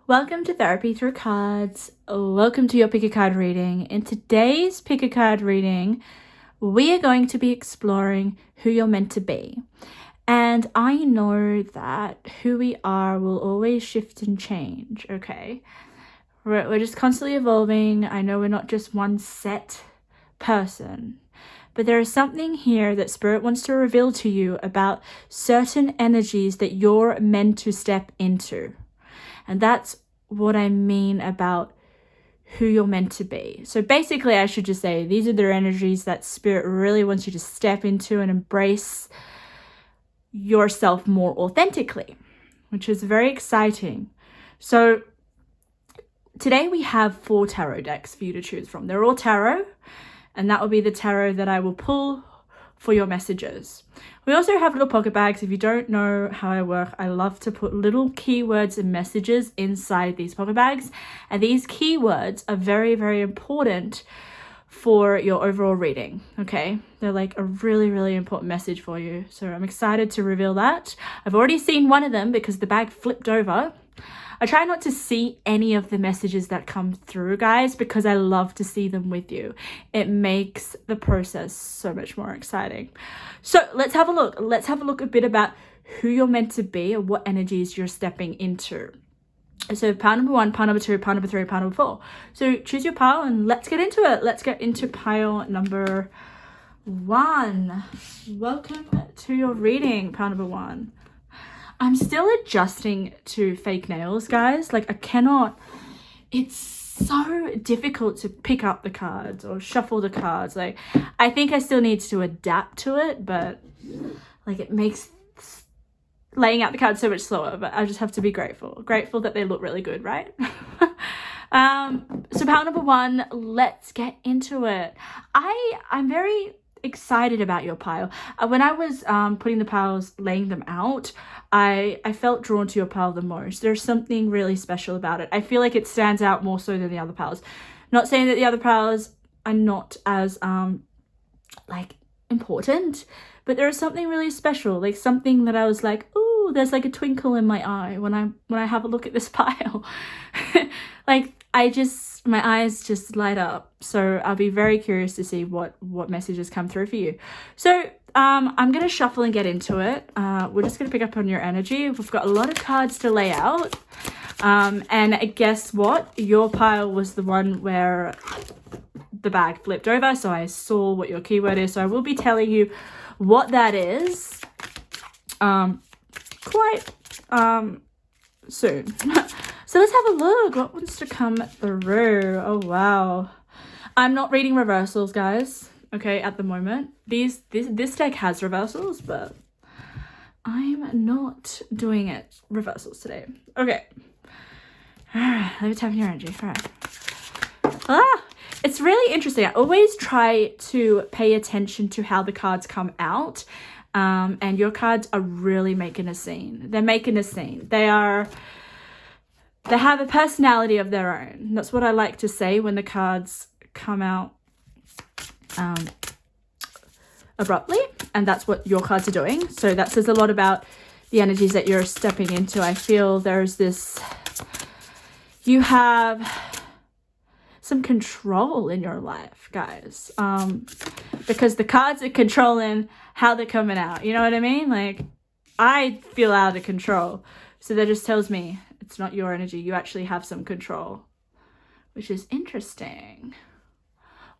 Welcome to Therapy Through Cards. Welcome to your Pick a Card reading. In today's Pick a Card reading, we are going to be exploring who you're meant to be. And I know that who we are will always shift and change, okay? We're just constantly evolving. I know we're not just one set person. But there is something here that Spirit wants to reveal to you about certain energies that you're meant to step into. And that's what I mean about who you're meant to be. So basically, I should just say, these are the energies that Spirit really wants you to step into and embrace yourself more authentically, which is very exciting. So today we have 4 tarot decks for you to choose from. They're all tarot, and that will be the tarot that I will pull for your messages. We also have little pocket bags. If you don't know how I work, I love to put little keywords and messages inside these pocket bags. And these keywords are very, very important for your overall reading, okay? They're like a really, really important message for you. So I'm excited to reveal that. I've already seen one of them because the bag flipped over. I try not to see any of the messages that come through, guys, because I love to see them with you. It makes the process so much more exciting. So let's have a look. Let's have a look a bit about who you're meant to be and what energies you're stepping into. So pile number 1, pile number 2, pile number 3, pile number 4. So choose your pile and let's get into it. Let's get into pile number 1. Welcome to your reading, pile number 1. I'm still adjusting to fake nails, guys. Like, I cannot, it's so difficult to pick up the cards or shuffle the cards. Like, I think I still need to adapt to it, but like, it makes laying out the cards so much slower, but I just have to be grateful that they look really good, right? So pile number 1, let's get into it. I'm very excited about your pile. When I was putting the piles, laying them out, I felt drawn to your pile the most. There's something really special about it. I feel like it stands out more so than the other piles. Not saying that the other piles are not as like important, but there is something really special, like something that I was like, ooh, there's like a twinkle in my eye when I have a look at this pile. Like, my eyes just light up. So I'll be very curious to see what messages come through for you. So I'm going to shuffle and get into it. We're just going to pick up on your energy. We've got a lot of cards to lay out. And guess what? Your pile was the one where the bag flipped over. So I saw what your keyword is. So I will be telling you what that is quite soon. So let's have a look. What wants to come through? Oh, wow. I'm not reading reversals, guys. Okay, at the moment. This deck has reversals, but I'm not doing it reversals today. Okay. All right, let me tap in your energy. All right. It's really interesting. I always try to pay attention to how the cards come out. And your cards are really making a scene. They're making a scene. They have a personality of their own. That's what I like to say when the cards come out abruptly, and that's what your cards are doing. So that says a lot about the energies that you're stepping into. I feel there's this, you have some control in your life, guys, because the cards are controlling how they're coming out. You know what I mean? Like, I feel out of control. So that just tells me it's not your energy. You actually have some control, which is interesting.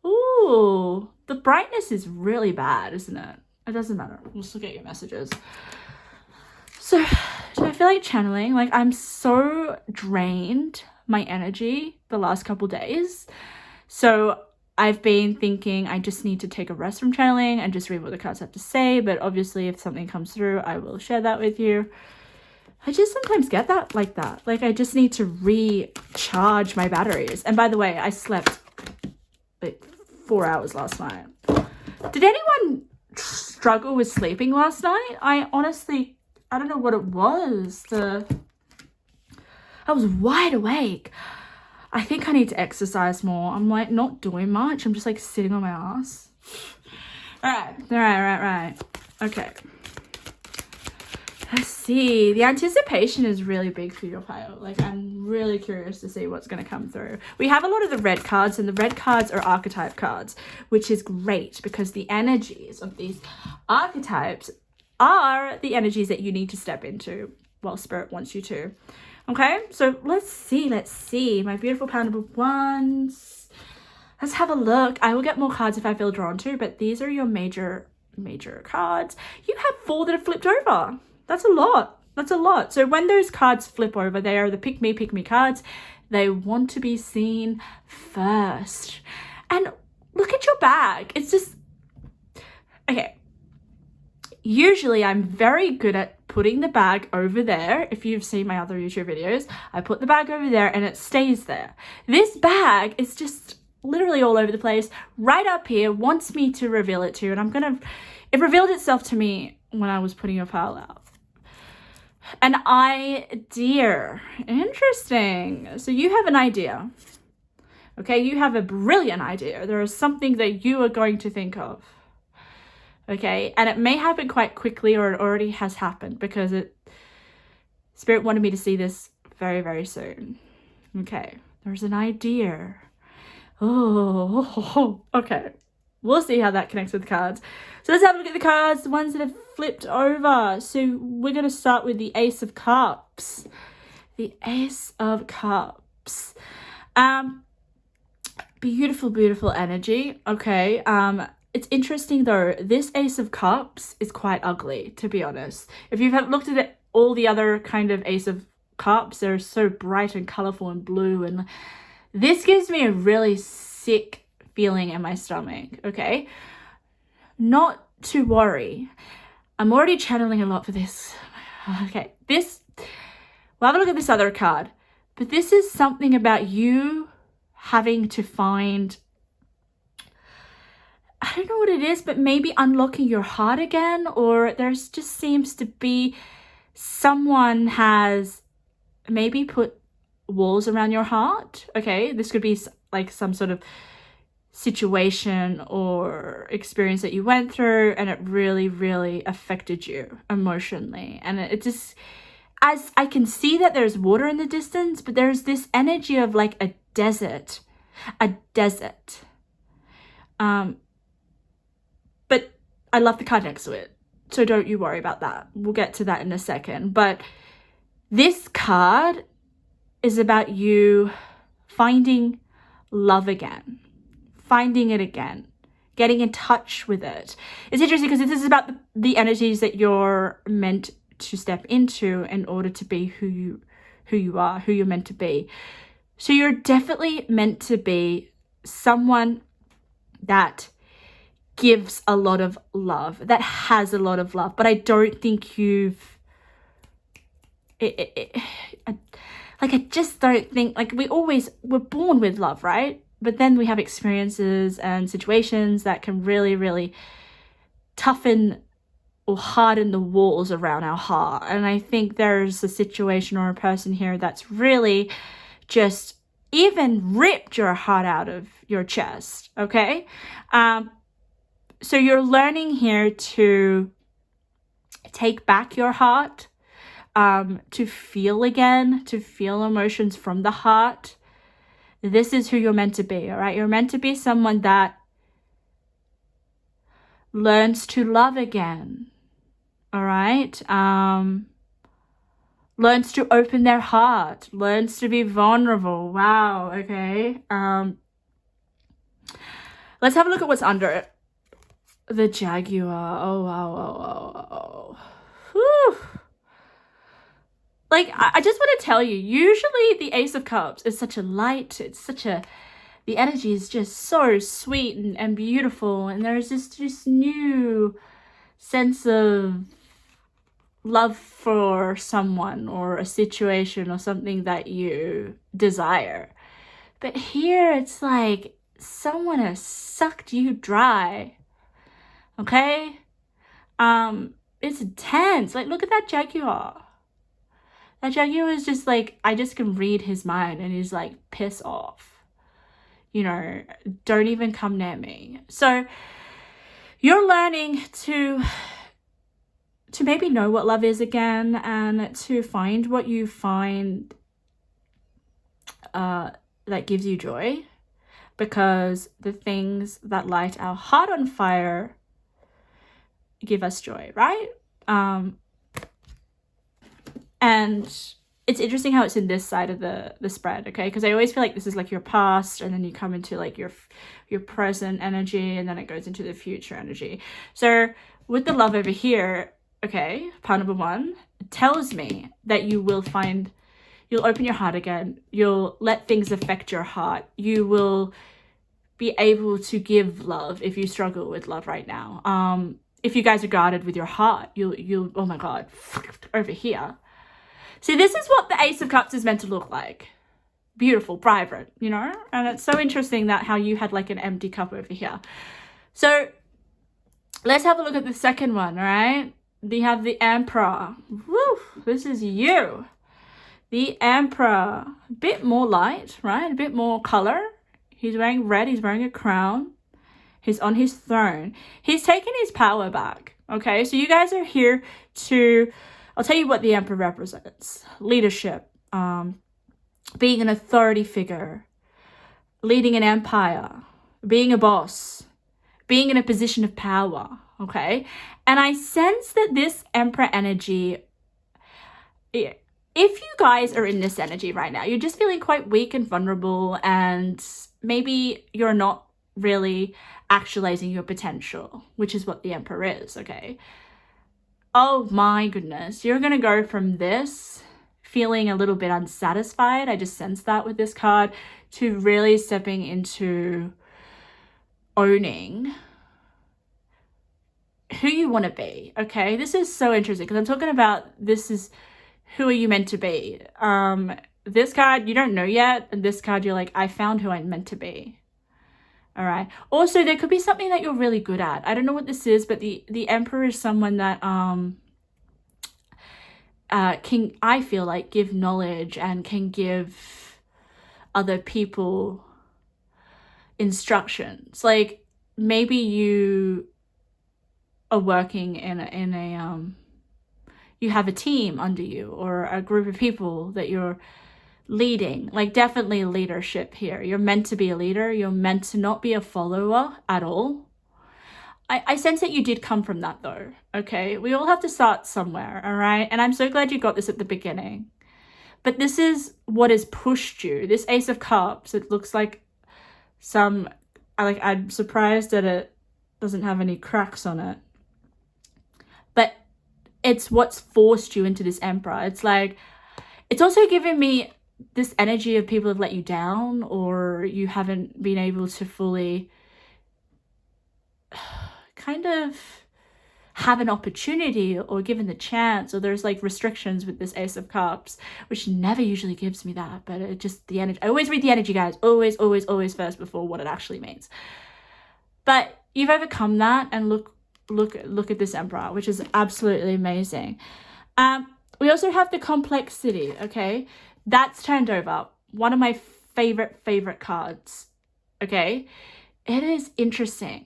Ooh, the brightness is really bad, isn't it? It doesn't matter. We'll still get your messages. So do I feel like channeling? Like, I'm so drained, my energy, the last couple days. So I've been thinking I just need to take a rest from channeling and just read what the cards have to say. But obviously, if something comes through, I will share that with you. I just sometimes get that like that. Like, I just need to recharge my batteries. And by the way, I slept like 4 hours last night. Did anyone struggle with sleeping last night? I don't know what it was. I was wide awake. I think I need to exercise more. I'm like not doing much. I'm just like sitting on my ass. All right. Okay. Let's see. The anticipation is really big for your pile. Like, I'm really curious to see what's going to come through. We have a lot of the red cards, and the red cards are archetype cards, which is great because the energies of these archetypes are the energies that you need to step into while Spirit wants you to. Okay, so let's see. My beautiful Pound of Wands. Let's have a look. I will get more cards if I feel drawn to, but these are your major cards. You have 4 that have flipped over. That's a lot. That's a lot. So when those cards flip over, they are the pick me cards. They want to be seen first. And look at your bag. It's just, okay. Usually I'm very good at putting the bag over there. If you've seen my other YouTube videos, I put the bag over there and it stays there. This bag is just literally all over the place. Right up here wants me to reveal it to you. And it revealed itself to me when I was putting your file out. An idea. Interesting. So you have an idea. Okay, you have a brilliant idea. There is something that you are going to think of. Okay, and it may happen quite quickly, or it already has happened, because Spirit wanted me to see this very, very soon. Okay, there's an idea. Oh, okay. We'll see how that connects with the cards. So let's have a look at the cards, the ones that have flipped over. So we're going to start with the Ace of Cups. The Ace of Cups. Beautiful, beautiful energy. Okay. It's interesting though. This Ace of Cups is quite ugly, to be honest. If you've looked at it, all the other kind of Ace of Cups, they're so bright and colorful and blue. And this gives me a really sick feeling in my stomach. Okay, not to worry. I'm already channeling a lot for this. Okay, we'll have a look at this other card, but this is something about you having to find, I don't know what it is, but maybe unlocking your heart again, or there's just seems to be someone has maybe put walls around your heart. Okay, this could be like some sort of situation or experience that you went through, and it really, really affected you emotionally. And it just, as I can see that there's water in the distance, but there's this energy of like a desert. But I love the card next to it, so don't you worry about that. We'll get to that in a second. But this card is about you finding love again, finding it again, getting in touch with it. It's interesting because this is about the energies that you're meant to step into in order to be who you are, who you're meant to be. So you're definitely meant to be someone that gives a lot of love, that has a lot of love. But I don't think I just don't think, like, we're born with love, right? But then we have experiences and situations that can really, really toughen or harden the walls around our heart. And I think there's a situation or a person here that's really just even ripped your heart out of your chest, okay? So you're learning here to take back your heart, to feel again, to feel emotions from the heart. This is who you're meant to be, all right? You're meant to be someone that learns to love again, all right? Learns to open their heart, learns to be vulnerable. Wow, okay. Let's have a look at what's under it. The Jaguar. Oh, wow. Whew. Like, I just want to tell you, usually the Ace of Cups is such a light, the energy is just so sweet and beautiful, and there's this new sense of love for someone or a situation or something that you desire. But here it's like someone has sucked you dry, okay? It's intense. Like, look at that Jaguar. That Jaguar is just like, I just can read his mind, and he's like, piss off. You know, don't even come near me. So you're learning to maybe know what love is again, and to find what you find that gives you joy, because the things that light our heart on fire give us joy, right? And it's interesting how it's in this side of the spread, okay? Because I always feel like this is like your past, and then you come into like your present energy, and then it goes into the future energy. So with the love over here, okay, part number 1, it tells me that you'll open your heart again. You'll let things affect your heart. You will be able to give love if you struggle with love right now. If you guys are guarded with your heart, you'll oh my God, over here. See, this is what the Ace of Cups is meant to look like. Beautiful, vibrant, you know? And it's so interesting that how you had like an empty cup over here. So let's have a look at the second one, all right? We have the Emperor. Woo, this is you. The Emperor, a bit more light, right? A bit more color. He's wearing red, he's wearing a crown. He's on his throne. He's taken his power back, okay? So you guys are here to, I'll tell you what the Emperor represents. Leadership, being an authority figure, leading an empire, being a boss, being in a position of power, okay? And I sense that this Emperor energy, if you guys are in this energy right now, you're just feeling quite weak and vulnerable, and maybe you're not really actualizing your potential, which is what the Emperor is, okay? Oh my goodness, you're going to go from this feeling a little bit unsatisfied, I just sense that with this card, to really stepping into owning who you want to be, okay? This is so interesting because I'm talking about this is who are you meant to be. This card, you don't know yet, and this card, you're like, I found who I'm meant to be. All right. Also, there could be something that you're really good at. I don't know what this is, but the Emperor is someone that can, I feel like, give knowledge and can give other people instructions. Like maybe you are working in a you have a team under you or a group of people that you're leading, like definitely leadership here. You're meant to be a leader. You're meant to not be a follower at all. I sense that you did come from that though, okay? We all have to start somewhere, all right? And I'm so glad you got this at the beginning. But this is what has pushed you. This Ace of Cups, it looks like I'm surprised that it doesn't have any cracks on it. But it's what's forced you into this Emperor. It's like, it's also given me this energy of people have let you down, or you haven't been able to fully kind of have an opportunity or given the chance, or there's like restrictions with this Ace of Cups, which never usually gives me that, but it just, the energy, I always read the energy, guys, always first before what it actually means. But you've overcome that, and look at this Emperor, which is absolutely amazing. We also have the complexity, okay? That's turned over. One of my favorite cards, okay? It is interesting.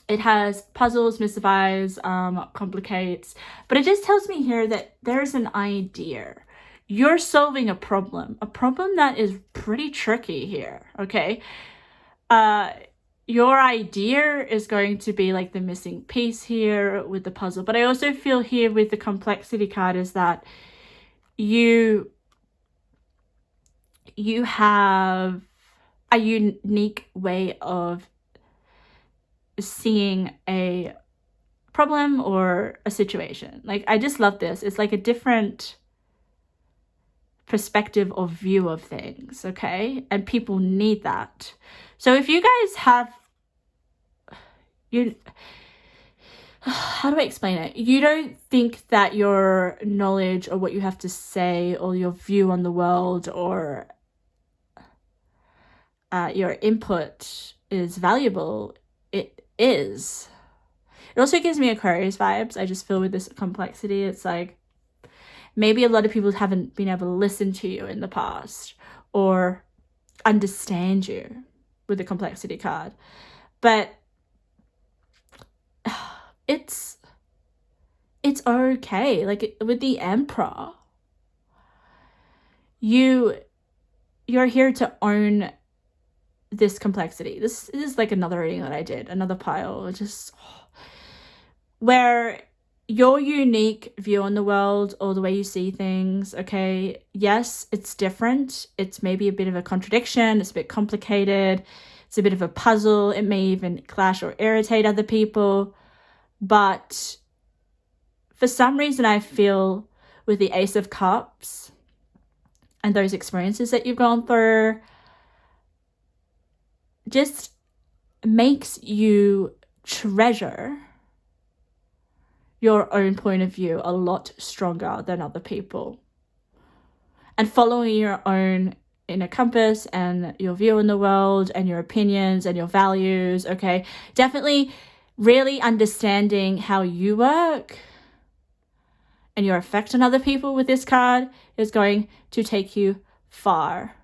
It has puzzles, mystifies, complicates, but it just tells me here that there's an idea. You're solving a problem that is pretty tricky here, okay? Your idea is going to be like the missing piece here with the puzzle, but I also feel here with the complexity card is that you have a unique way of seeing a problem or a situation. Like, I just love this. It's like a different perspective or view of things, okay? And people need that. So if you guys have, how do I explain it? You don't think that your knowledge or what you have to say or your view on the world or your input is valuable. It is. It also gives me Aquarius vibes. I just feel with this complexity, it's like maybe a lot of people haven't been able to listen to you in the past or understand you with the complexity card. But it's okay. Like with the Emperor, you you're here to own this complexity. This is like another reading that I did, another pile, just where your unique view on the world or the way you see things, okay, yes, it's different. It's maybe a bit of a contradiction. It's a bit complicated. It's a bit of a puzzle. It may even clash or irritate other people. But for some reason, I feel with the Ace of Cups and those experiences that you've gone through just makes you treasure your own point of view a lot stronger than other people. And following your own inner compass and your view in the world and your opinions and your values, okay? Definitely really understanding how you work and your effect on other people with this card is going to take you far.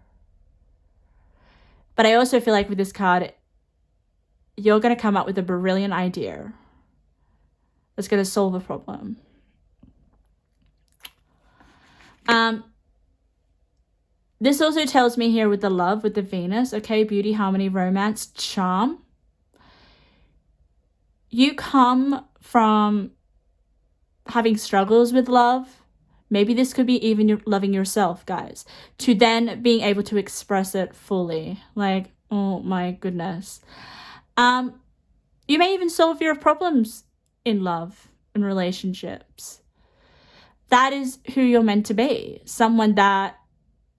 But I also feel like with this card, you're going to come up with a brilliant idea that's going to solve a problem. This also tells me here with the love, with the Venus, okay, beauty, harmony, romance, charm. You come from having struggles with love. Maybe this could be even loving yourself, guys, to then being able to express it fully. Like, oh my goodness. You may even solve your problems in love and relationships. That is who you're meant to be. Someone that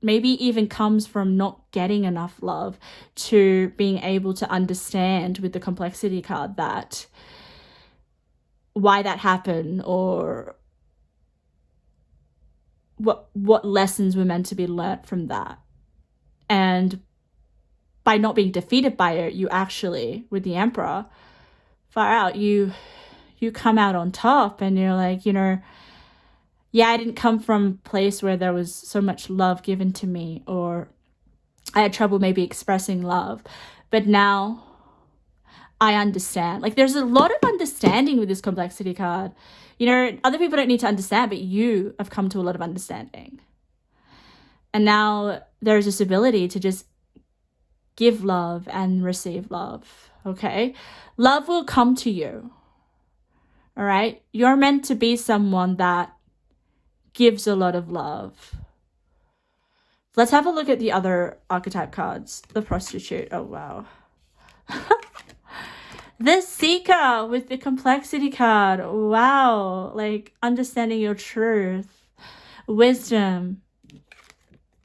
maybe even comes from not getting enough love to being able to understand with the complexity card that why that happened or what lessons were meant to be learnt from that. And by not being defeated by it, you actually, with the Emperor, far out, you come out on top and you're like, yeah, I didn't come from a place where there was so much love given to me, or I had trouble maybe expressing love, but now I understand. Like, there's a lot of understanding with this complexity card. Other people don't need to understand, but you have come to a lot of understanding. And now there's this ability to just give love and receive love, okay? Love will come to you, all right? You're meant to be someone that gives a lot of love. Let's have a look at the other archetype cards. The prostitute. Oh, wow. The seeker with the complexity card. Wow. Like understanding your truth. Wisdom.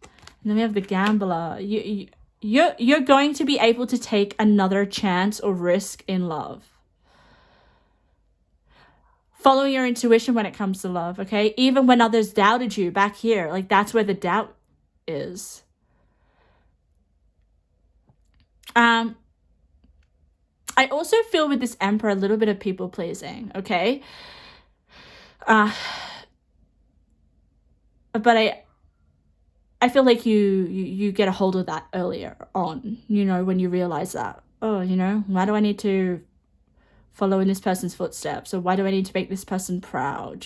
And then we have the gambler. You're going to be able to take another chance or risk in love. Follow your intuition when it comes to love, okay? Even when others doubted you back here, like that's where the doubt is. I also feel with this Emperor a little bit of people pleasing, okay? But I feel like you get a hold of that earlier on, when you realize that, oh, why do I need to follow in this person's footsteps, or why do I need to make this person proud?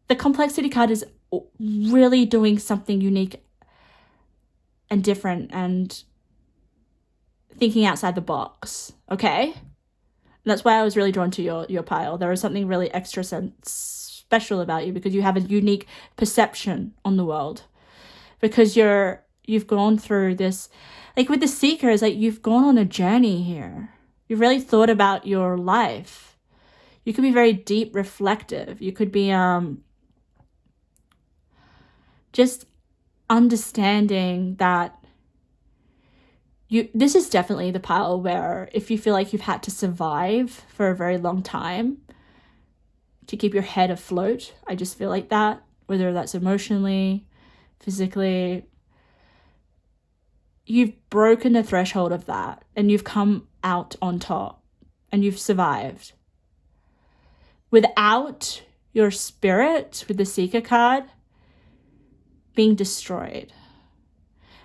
The complexity card is really doing something unique and different and thinking outside the box, okay? And that's why I was really drawn to your pile. There is something really extra special about you because you have a unique perception on the world, because you've gone through this. Like with the seeker, is like you've gone on a journey here. You've really thought about your life. You could be very deep, reflective. You could be just understanding that this is definitely the pile where if you feel like you've had to survive for a very long time to keep your head afloat, I just feel like that, whether that's emotionally, physically, you've broken the threshold of that and you've come out on top and you've survived. Without your spirit, with the seeker card, being destroyed.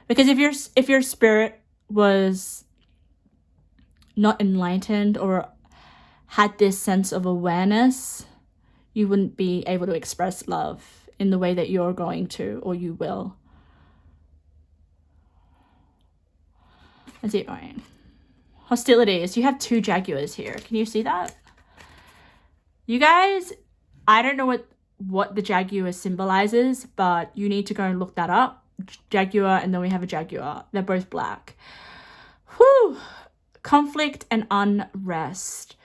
Because if your spirit was not enlightened or had this sense of awareness, you wouldn't be able to express love in the way that you're going to, or you will. Let's keep going. Hostilities. You have 2 jaguars here. Can you see that? You guys, I don't know what the jaguar symbolizes, but you need to go and look that up. Jaguar, and then we have a jaguar. They're both black. Whew. Conflict and unrest.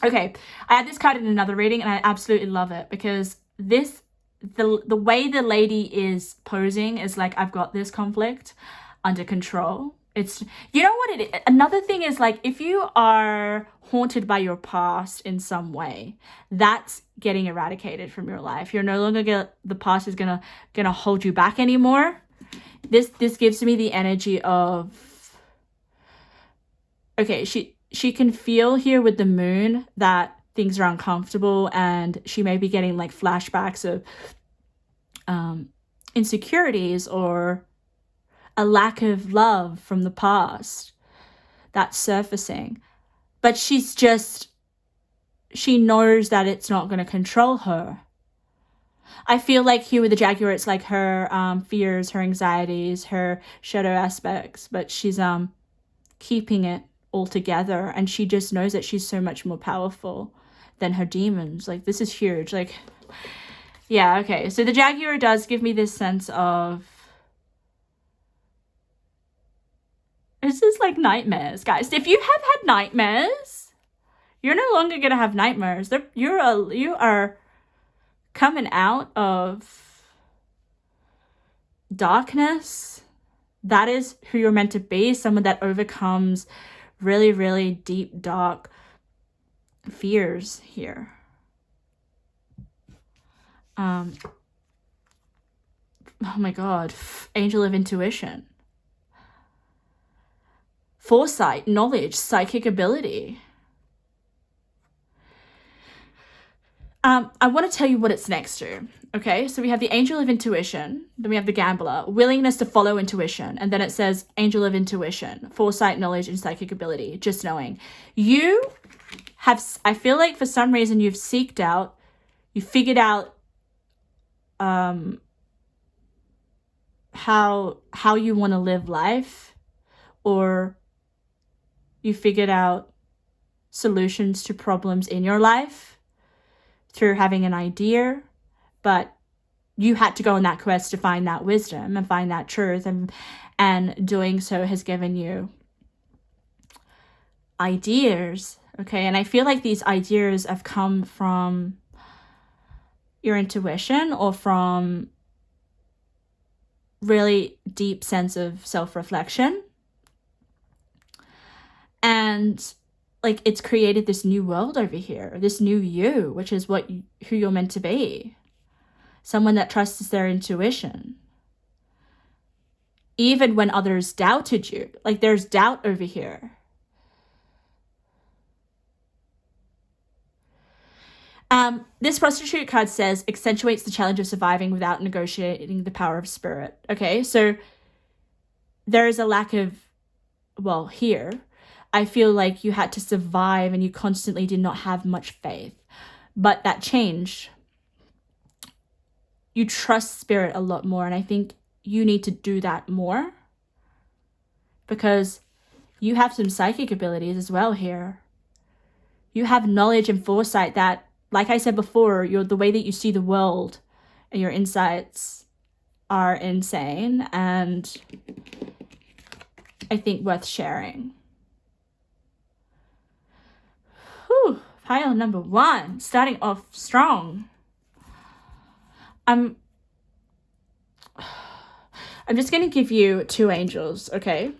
Okay, I had this card in another reading and I absolutely love it because the way the lady is posing is like, I've got this conflict under control. It's, you know what it is? Another thing is like, if you are haunted by your past in some way, that's getting eradicated from your life. You're no longer the past is gonna hold you back anymore. This gives me the energy of, okay, she can feel here with the moon that things are uncomfortable, and she may be getting like flashbacks of insecurities or a lack of love from the past that's surfacing. But she knows that it's not going to control her. I feel like here with the jaguar, it's like her fears, her anxieties, her shadow aspects, but she's keeping it all together, and she just knows that she's so much more powerful than her demons. Like, this is huge. Like, yeah, okay. So the jaguar does give me this sense of, this is like nightmares, guys. If you have had nightmares, you're no longer going to have nightmares. You are coming out of darkness. That is who you're meant to be. Someone that overcomes really, really deep, dark fears here. Oh my God. Angel of intuition. Foresight, knowledge, psychic ability. I want to tell you what it's next to. Okay, so we have the angel of intuition, then we have the gambler, willingness to follow intuition, and then it says angel of intuition, foresight, knowledge, and psychic ability, just knowing. You have, I feel like for some reason you figured out how you want to live life, or you figured out solutions to problems in your life through having an idea, but you had to go on that quest to find that wisdom and find that truth, and doing so has given you ideas, okay? And I feel like these ideas have come from your intuition or from really deep sense of self-reflection, and like it's created this new world over here, this new you, which is who you're meant to be. Someone that trusts their intuition. Even when others doubted you. Like, there's doubt over here. This prostitute card says, accentuates the challenge of surviving without negotiating the power of spirit. Okay, so there is a lack of, well, here, I feel like you had to survive and you constantly did not have much faith. But that changed. You trust spirit a lot more, and I think you need to do that more because you have some psychic abilities as well here. You have knowledge and foresight that, like I said before, the way that you see the world and your insights are insane, and I think worth sharing. Whew, pile number 1, starting off strong. I'm just going to give you 2 angels, okay?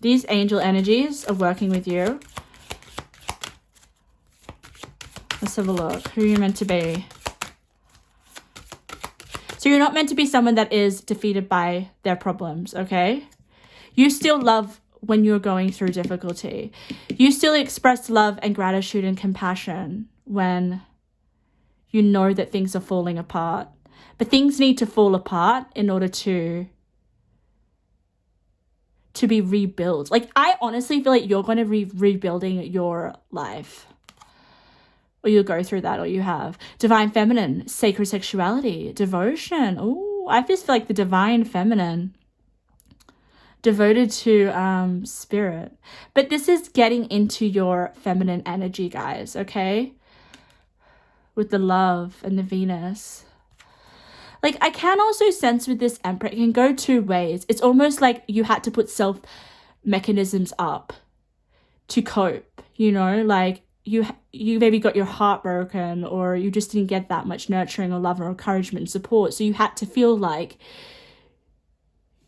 These angel energies are working with you. Let's have a look. Who are you meant to be? So you're not meant to be someone that is defeated by their problems, okay? You still love when you're going through difficulty. You still express love and gratitude and compassion when you know that things are falling apart. But things need to fall apart in order to be rebuilt. Like, I honestly feel like you're going to be rebuilding your life. or you'll go through that, or you have. Divine feminine, sacred sexuality, devotion. Oh, I just feel like the divine feminine, devoted to spirit. But this is getting into your feminine energy, guys, okay? With the love and the Venus. Like, I can also sense with this Emperor, it can go two ways. It's almost like you had to put self mechanisms up to cope, you know, like you maybe got your heart broken, or you just didn't get that much nurturing or love or encouragement and support. So you had to feel like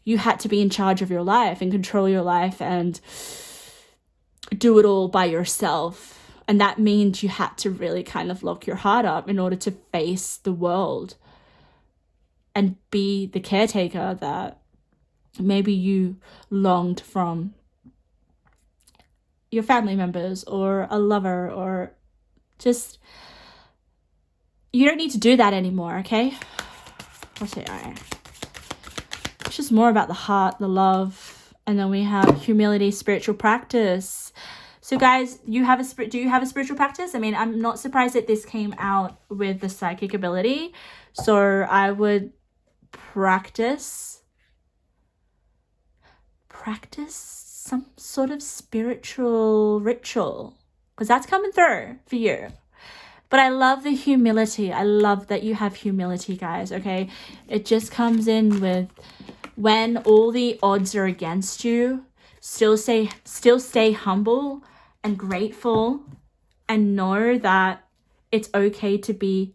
you had to be in charge of your life and control your life and do it all by yourself. And that means you had to really kind of lock your heart up in order to face the world and be the caretaker that maybe you longed from your family members or a lover, or just, you don't need to do that anymore, okay? What's it? It's just more about the heart, the love. And then we have humility, spiritual practice. So guys, do you have a spiritual practice? I mean, I'm not surprised that this came out with the psychic ability. So I would practice some sort of spiritual ritual, because that's coming through for you. But I love the humility. I love that you have humility, guys, okay? It just comes in with, when all the odds are against you, still stay humble and grateful, and know that it's okay to be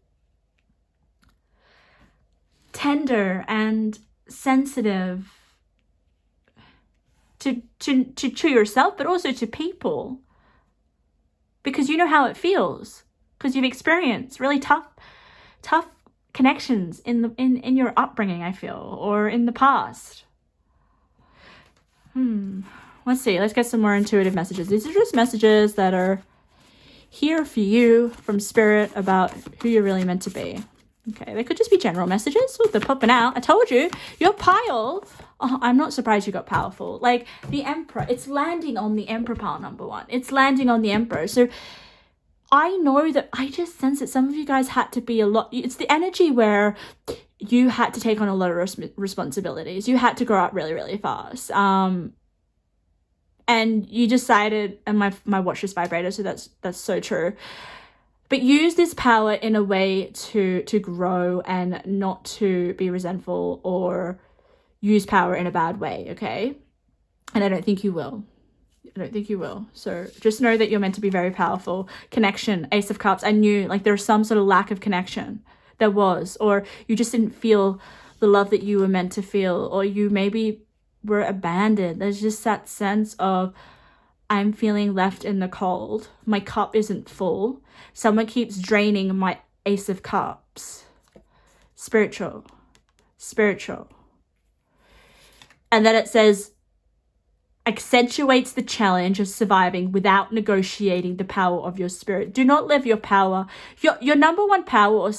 tender and sensitive to yourself, but also to people, because you know how it feels, because you've experienced really tough connections in your upbringing, I feel, or in the past. Let's see, let's get some more intuitive messages. These are just messages that are here for you from spirit about who you're really meant to be. Okay, they could just be general messages. Oh, they're popping out. I told you, your pile. Oh, I'm not surprised you got powerful. Like the Emperor, it's landing on the Emperor pile number one. It's landing on the Emperor. So I know that I just sense that some of you guys had to be a lot. It's the energy where you had to take on a lot of responsibilities. You had to grow up really, really fast. And you decided, and my watch just vibrated, so that's so true. But use this power in a way to grow and not to be resentful or use power in a bad way, okay? And I don't think you will. So just know that you're meant to be very powerful. Connection, Ace of Cups. I knew like there's some sort of lack of connection. There was. Or you just didn't feel the love that you were meant to feel. Or you maybe were abandoned. There's just that sense of, I'm feeling left in the cold. My cup isn't full. Someone keeps draining my Ace of Cups. Spiritual. And then it says, accentuates the challenge of surviving without negotiating the power of your spirit. Do not live your power. Your number one power, or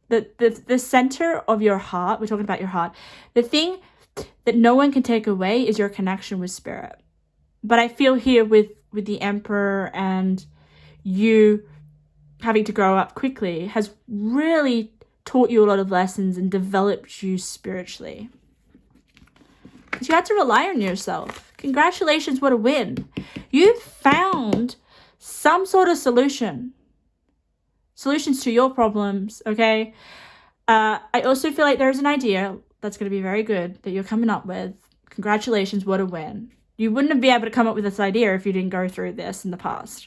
the center of your heart, we're talking about your heart, the thing that no one can take away is your connection with spirit. But I feel here with the Emperor and you having to grow up quickly has really taught you a lot of lessons and developed you spiritually. Because you had to rely on yourself. Congratulations, what a win. You found some sort of solutions to your problems, okay? I also feel like there's an idea that's going to be very good that you're coming up with. Congratulations, what a win. You wouldn't be able to come up with this idea if you didn't go through this in the past.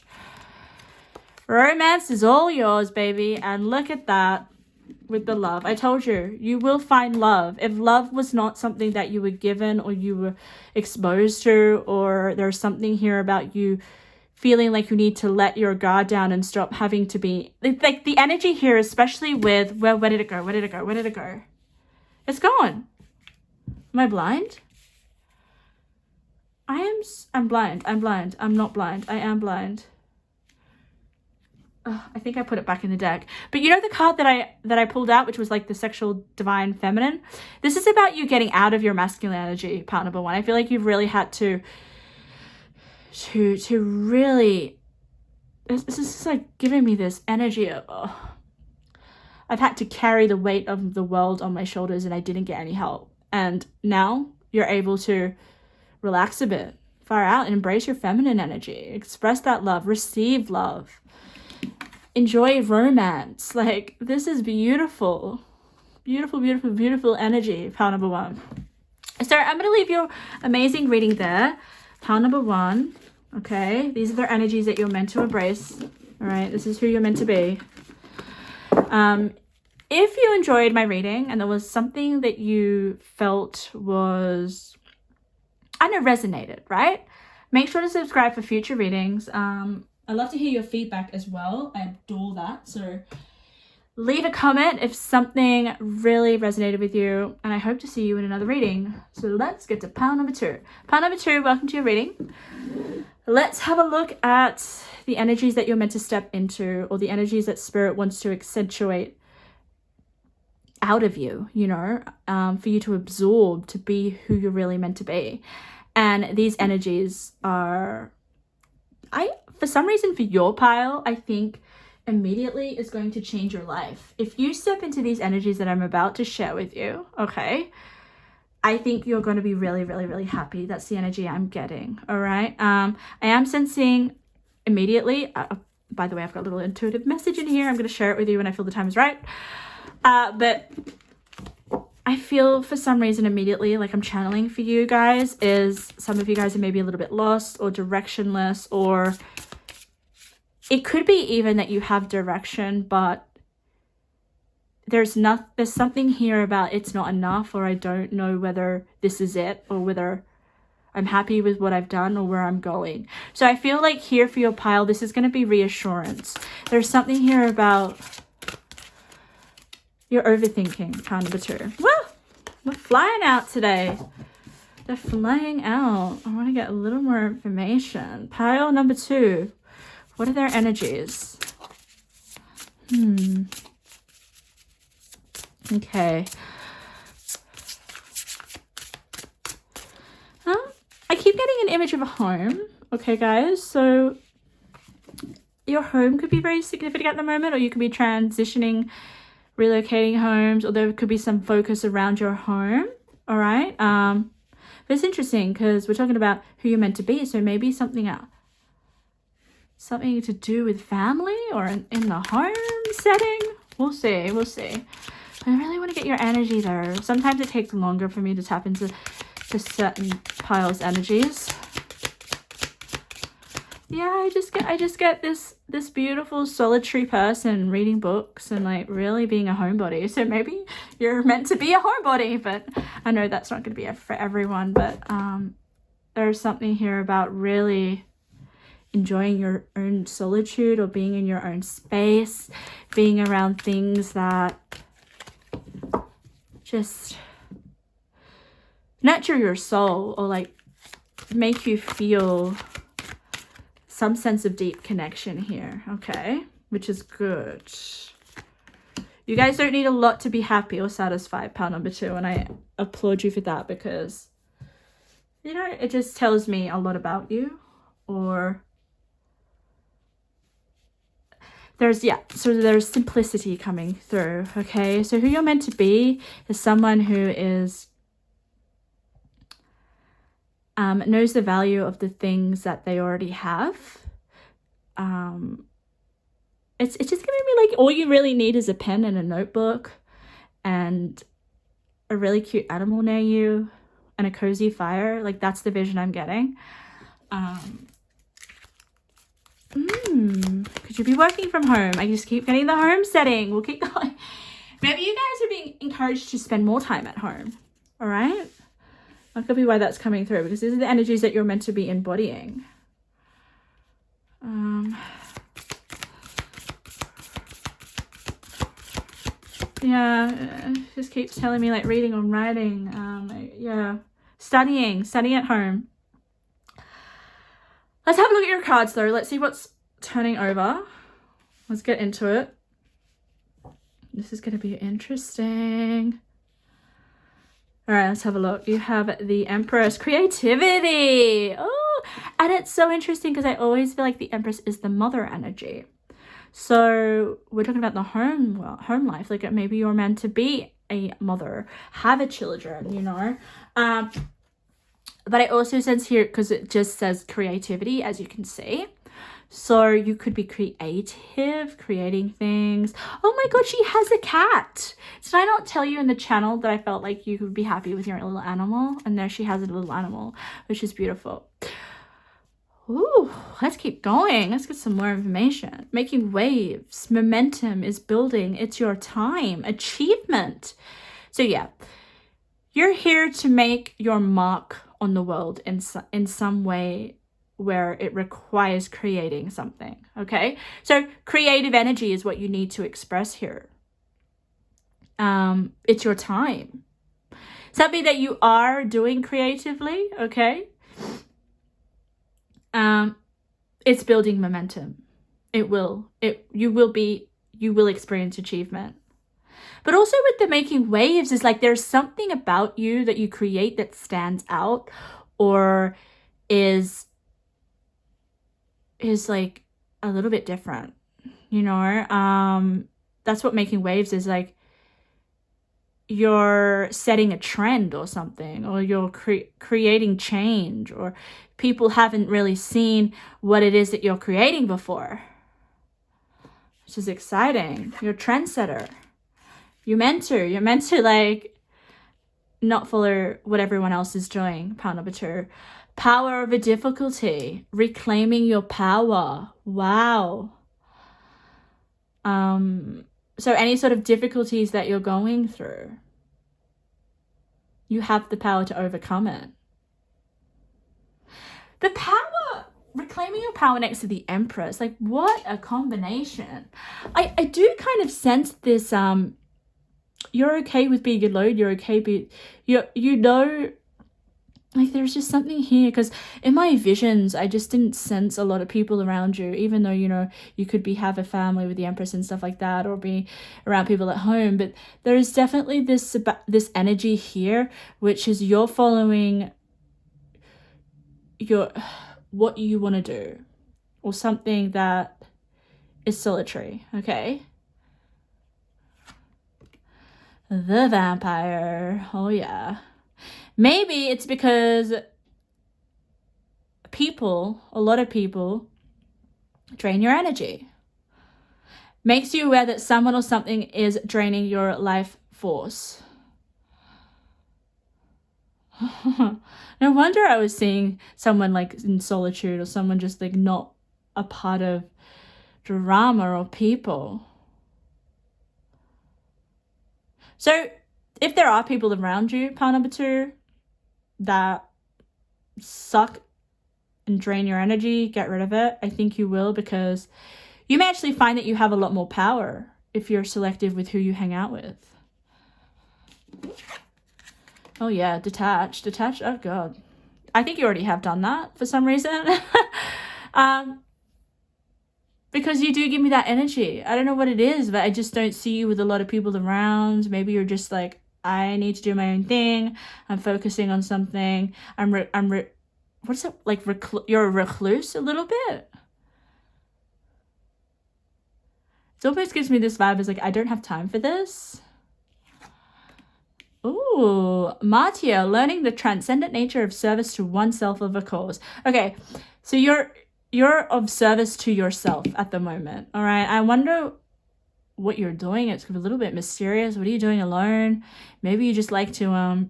Romance is all yours, baby. And look at that with the love. I told you, you will find love. If love was not something that you were given or you were exposed to, or there's something here about you feeling like you need to let your guard down and stop having to be... Like the energy here, especially with... Where did it go? It's gone. Am I blind? I'm blind. I'm not blind. I am blind. I think I put it back in the deck. But you know the card that I pulled out, which was like the sexual divine feminine? This is about you getting out of your masculine energy, part number one. I feel like you've really had to really this is like giving me this energy of, oh, I've had to carry the weight of the world on my shoulders and I didn't get any help. And now you're able to relax a bit, far out, and embrace your feminine energy. Express that love, receive love, enjoy romance. Like, this is beautiful. Beautiful, beautiful, beautiful energy, pile number 1. So I'm going to leave your amazing reading there. Pile number 1. Okay, these are the energies that you're meant to embrace. All right, this is who you're meant to be. If you enjoyed my reading and there was something that you felt was, I know, resonated, right? Make sure to subscribe for future readings. I'd love to hear your feedback as well. I adore that. So leave a comment if something really resonated with you, and I hope to see you in another reading. So let's get to pile number 2. Pile number 2, welcome to your reading. Let's have a look at the energies that you're meant to step into, or the energies that Spirit wants to accentuate out of you, you know, for you to absorb, to be who you're really meant to be. And these energies are, for some reason, for your pile, I think immediately is going to change your life. If you step into these energies that I'm about to share with you, okay, I think you're going to be really, really, really happy. That's the energy I'm getting. All right. I am sensing immediately, by the way, I've got a little intuitive message in here. I'm going to share it with you when I feel the time is right. But I feel for some reason immediately like I'm channeling for you guys is some of you guys are maybe a little bit lost or directionless, or it could be even that you have direction, but there's something here about it's not enough, or I don't know whether this is it, or whether I'm happy with what I've done or where I'm going. So I feel like here for your pile, this is going to be reassurance. There's something here about you're overthinking, pile number 2. Woo! We're flying out today. They're flying out. I want to get a little more information. Pile number 2. What are their energies? Okay. I keep getting an image of a home. Okay, guys. So your home could be very significant at the moment, or you could be transitioning, relocating homes, or there could be some focus around your home. All right. But it's interesting because we're talking about who you're meant to be. So maybe something else. Something to do with family or in the home setting. We'll see. We'll see. I really want to get your energy there. Sometimes it takes longer for me to tap into certain piles' energies. Yeah, I just get this beautiful solitary person reading books and like really being a homebody. So maybe you're meant to be a homebody, but I know that's not going to be for everyone. But there's something here about really enjoying your own solitude, or being in your own space, being around things that just nurture your soul, or like make you feel some sense of deep connection here. Okay, which is good. You guys don't need a lot to be happy or satisfied, pile number 2, and I applaud you for that, because you know, it just tells me a lot about you. Or there's simplicity coming through. Okay, so who you're meant to be is someone who is knows the value of the things that they already have. It's just gonna be like all you really need is a pen and a notebook and a really cute animal near you and a cozy fire. Like, that's the vision I'm getting. Could you be working from home? I just keep getting the home setting. We'll keep going. Maybe you guys are being encouraged to spend more time at home. All right. That could be why that's coming through, because these are the energies that you're meant to be embodying. Yeah, just keeps telling me like reading or writing. Yeah, studying at home. Let's have a look at your cards though. Let's see what's turning over. Let's get into it. This is going to be interesting. All right, let's have a look. You have the Empress, creativity. Oh, And it's so interesting because I always feel like the Empress is the mother energy. So we're talking about the home life. Like maybe you're meant to be a mother, have a children, you know. But I also sense here, because it just says creativity, as you can see. So you could be creative, creating things. Oh my God, she has a cat. Did I not tell you in the channel that I felt like you could be happy with your little animal? And there she has a little animal, which is beautiful. Ooh, let's keep going. Let's get some more information. Making waves. Momentum is building. It's your time. Achievement. So yeah, you're here to make your mark on the world in some way where it requires creating something, okay? So creative energy is what you need to express here. It's your time. Something that you are doing creatively, okay? It's building momentum. You will experience achievement. But also with the making waves is like there's something about you that you create that stands out or is like a little bit different, you know? That's what making waves is like. You're setting a trend or something, or you're creating change, or people haven't really seen what it is that you're creating before, which is exciting. You're a trendsetter. You're meant to like not follow what everyone else is doing. Power number 2. Power over difficulty. Reclaiming your power. Wow. So any sort of difficulties that you're going through, you have the power to overcome it. The power, reclaiming your power next to the Empress, like what a combination. I do kind of sense this, you're okay with being alone, you're okay, you know, like there's just something here, because in my visions I just didn't sense a lot of people around you, even though, you know, you could have a family with the Empress and stuff like that, or be around people at home, but there is definitely this energy here, which is you're following what you want to do, or something that is solitary, okay? The Vampire. Oh yeah. Maybe it's because a lot of people drain your energy. Makes you aware that someone or something is draining your life force. No wonder I was seeing someone like in solitude, or someone just like not a part of drama or people. So if there are people around you, power number 2, that suck and drain your energy, get rid of it. I think you will, because you may actually find that you have a lot more power if you're selective with who you hang out with. Oh yeah, detached. Oh God, I think you already have done that for some reason. Because you do give me that energy. I don't know what it is, but I just don't see you with a lot of people around. Maybe you're just like, I need to do my own thing. I'm focusing on something. What's it like? You're a recluse a little bit. It almost gives me this vibe as like, I don't have time for this. Ooh, Martia, learning the transcendent nature of service to oneself of a cause. Okay, so you're of service to yourself at the moment. All right, I wonder what you're doing. It's a little bit mysterious. What are you doing alone? Maybe you just like to I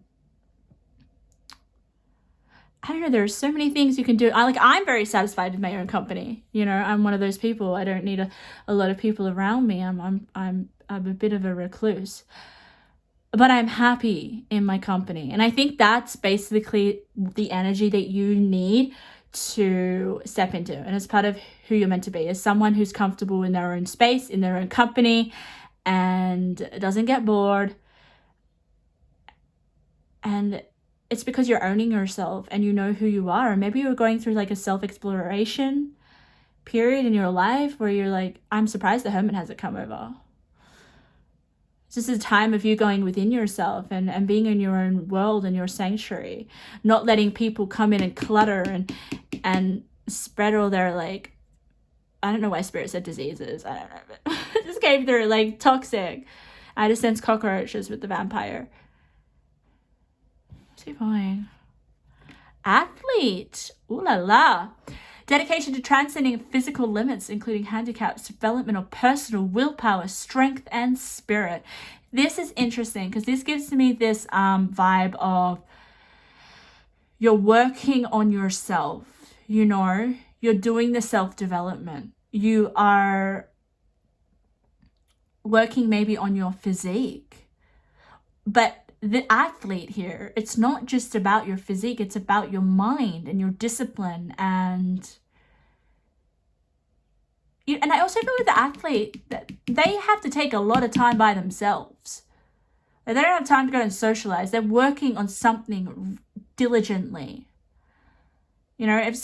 don't know, there's so many things you can do. I'm very satisfied with my own company. You know, I'm one of those people. I don't need a lot of people around me. I'm a bit of a recluse, but I'm happy in my company. And I think that's basically the energy that you need to step into. And it's part of who you're meant to be, as someone who's comfortable in their own space, in their own company, and doesn't get bored. And it's because you're owning yourself and you know who you are. And maybe you're going through like a self-exploration period in your life where you're like, I'm surprised the Hermit hasn't come over. This is a time of you going within yourself and being in your own world and your sanctuary, not letting people come in and clutter and spread all their, like, I don't know why Spirit said diseases. I don't know, but it just came through, like, toxic. I just sense cockroaches with the vampire. What's he going? Athlete. Ooh la la. Dedication to transcending physical limits, including handicaps, development of personal willpower, strength, and spirit. This is interesting because this gives me this vibe of you're working on yourself, you know, you're doing the self-development. You are working maybe on your physique. But the athlete here, it's not just about your physique, it's about your mind and your discipline. And I also feel with the athlete that they have to take a lot of time by themselves. They don't have time to go and socialize. They're working on something diligently. You know, if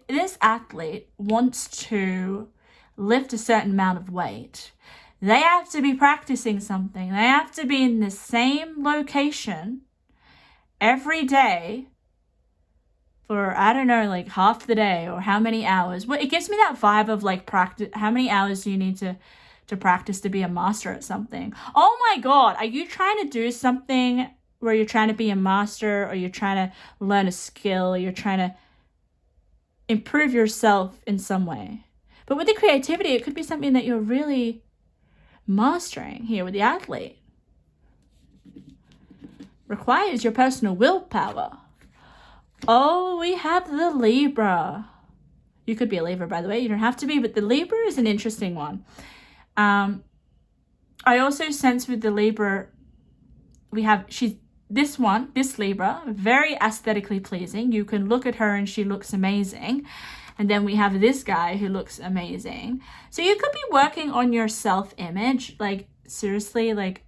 this athlete wants to lift a certain amount of weight, they have to be practicing something. They have to be in the same location every day for, I don't know, like half the day or how many hours. Well, it gives me that vibe of like practice. How many hours do you need to practice to be a master at something? Oh my God, are you trying to do something where you're trying to be a master, or you're trying to learn a skill, or you're trying to improve yourself in some way? But with the creativity, it could be something that you're really mastering here with the athlete. Requires your personal willpower. Oh, we have the Libra. You could be a Libra, by the way. You don't have to be, but the Libra is an interesting one. I also sense with the Libra, we have, this Libra, very aesthetically pleasing. You can look at her and she looks amazing. And then we have this guy who looks amazing. So you could be working on your self-image. Like, seriously, like,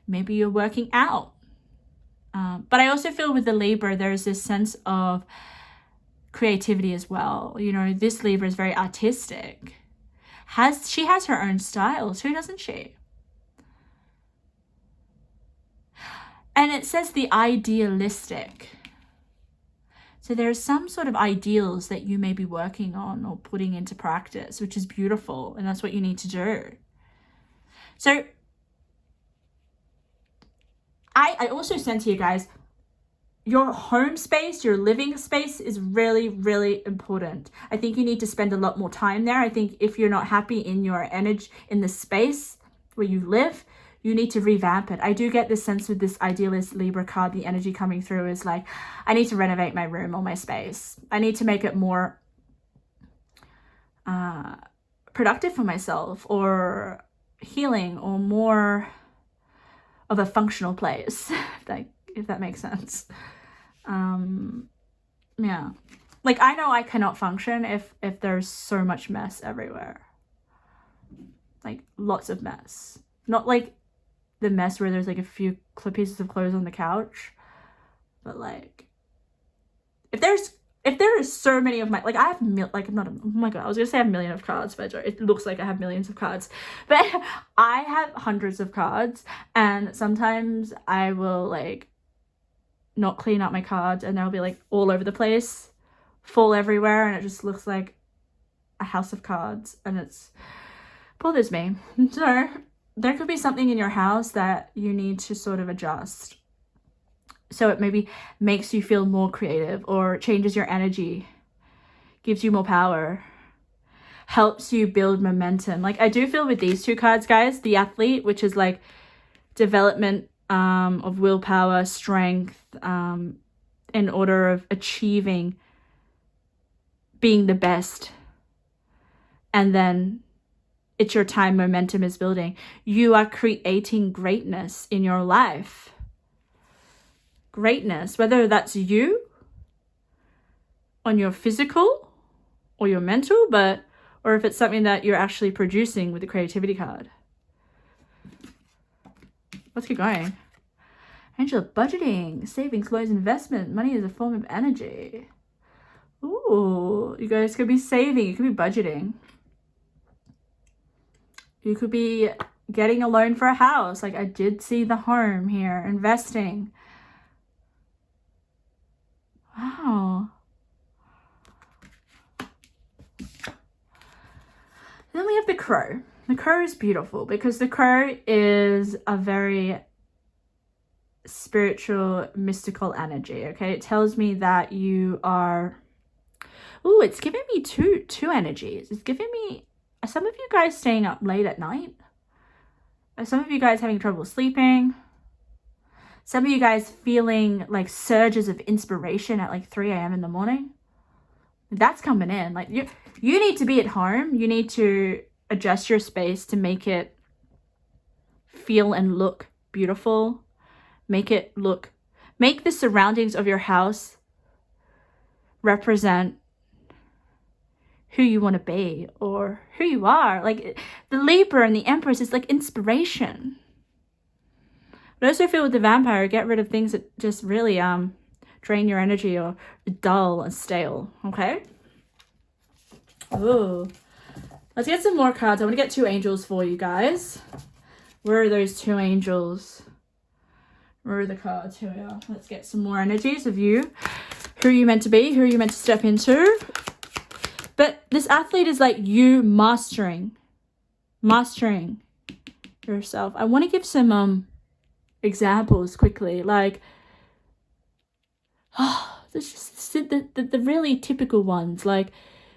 maybe you're working out. But I also feel with the Libra, there's this sense of creativity as well. You know, this Libra is very artistic. She has her own style too, doesn't she? And it says the idealistic. So there's some sort of ideals that you may be working on or putting into practice, which is beautiful. And that's what you need to do. So I also sense here, guys, your home space, your living space is really, really important. I think you need to spend a lot more time there. I think if you're not happy in your energy, in the space where you live, you need to revamp it. I do get this sense with this idealist Libra card, the energy coming through is like, I need to renovate my room or my space. I need to make it more productive for myself, or healing, or more of a functional place, if that makes sense. Yeah. Like, I know I cannot function if there's so much mess everywhere. Like, lots of mess. Not like the mess where there's like a few pieces of clothes on the couch, but like if there is so many of my, like, I have oh my God, I was gonna say I have a million of cards, but it looks like I have millions of cards, but I have hundreds of cards, and sometimes I will like not clean up my cards and they'll be like all over the place, full everywhere, and it just looks like a house of cards, and it's bothers me. So there could be something in your house that you need to sort of adjust. So it maybe makes you feel more creative, or changes your energy, gives you more power, helps you build momentum. Like, I do feel with these two cards, guys, the athlete, which is like development of willpower, strength, in order of achieving being the best. And then it's your time, momentum is building. You are creating greatness in your life. Greatness, whether that's you on your physical or your mental, or if it's something that you're actually producing with the creativity card. Let's keep going. Angel of budgeting, savings, loans, investment. Money is a form of energy. Ooh, you guys could be saving. You could be budgeting. You could be getting a loan for a house. Like, I did see the home here. Investing. Wow. Then we have the crow. The crow is beautiful because the crow is a very spiritual, mystical energy, okay? It tells me that you are... Oh, it's giving me two energies. It's giving me... Are some of you guys staying up late at night? Are some of you guys having trouble sleeping? Some of you guys feeling like surges of inspiration at like 3 a.m. in the morning? That's coming in. Like you need to be at home. You need to adjust your space to make it feel and look beautiful. Make the surroundings of your house represent who you want to be or who you are. Like the Libra and the Empress is like inspiration. But I also feel with the Vampire, get rid of things that just really drain your energy or dull and stale. Okay. Oh, let's get some more cards. I want to get 2 angels for you guys. Where are those 2 angels? Where are the cards? Here we are. Let's get some more energies of you. Who are you meant to be? Who are you meant to step into? But this athlete is like you mastering yourself. I want to give some examples quickly. Like, there's just the really typical ones, like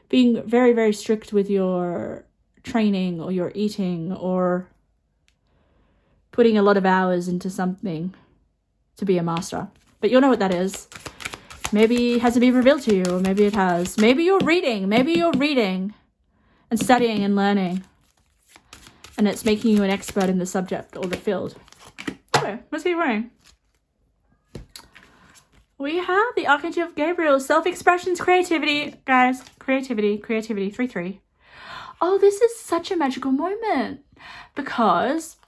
being very, very strict with your training or your eating or putting a lot of hours into something to be a master. But you'll know what that is. Maybe it hasn't been revealed to you, or maybe it has. Maybe you're reading and studying and learning, and it's making you an expert in the subject or the field. Okay, let's keep going. We have the Archangel of Gabriel, self-expressions, creativity. Guys, creativity, 3-3. Oh, this is such a magical moment because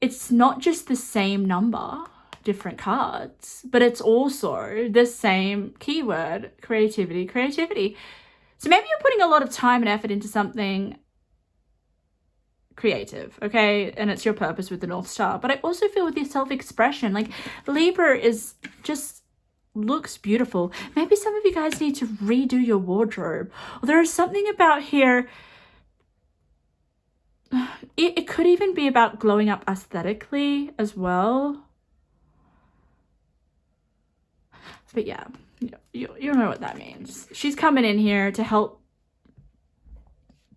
it's not just the same number, different cards, but it's also the same keyword, creativity. So maybe you're putting a lot of time and effort into something creative, okay, and it's your purpose with the North Star. But I also feel with your self-expression, like Libra is just looks beautiful. Maybe some of you guys need to redo your wardrobe. There is something about here. It could even be about glowing up aesthetically as well. But yeah, you know what that means. She's coming in here to help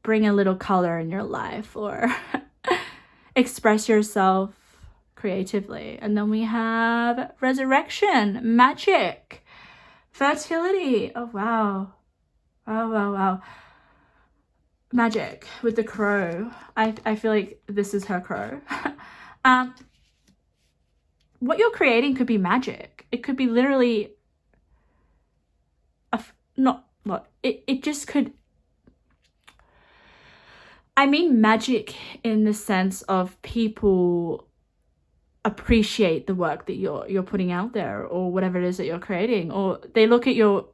bring a little color in your life or express yourself creatively. And then we have resurrection, magic, fertility. Oh, wow. Wow. Magic with the crow. I feel like this is her crow. What you're creating could be magic. It could be literally it just could. I mean magic in the sense of people appreciate the work that you're putting out there or whatever it is that you're creating, or they look at your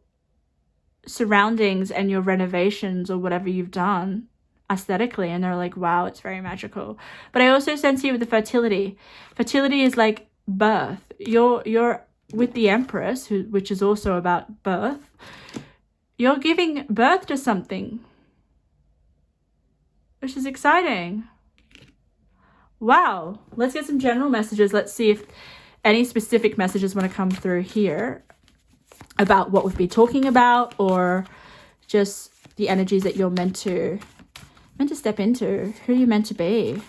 surroundings and your renovations or whatever you've done aesthetically and they're like, wow, it's very magical. But I also sense here with the fertility is like birth. You're with the Empress, which is also about birth. You're giving birth to something, which is exciting. Wow. Let's get some general messages. Let's see if any specific messages want to come through here about what we've been talking about, or just the energies that you're meant to step into, who you're meant to be.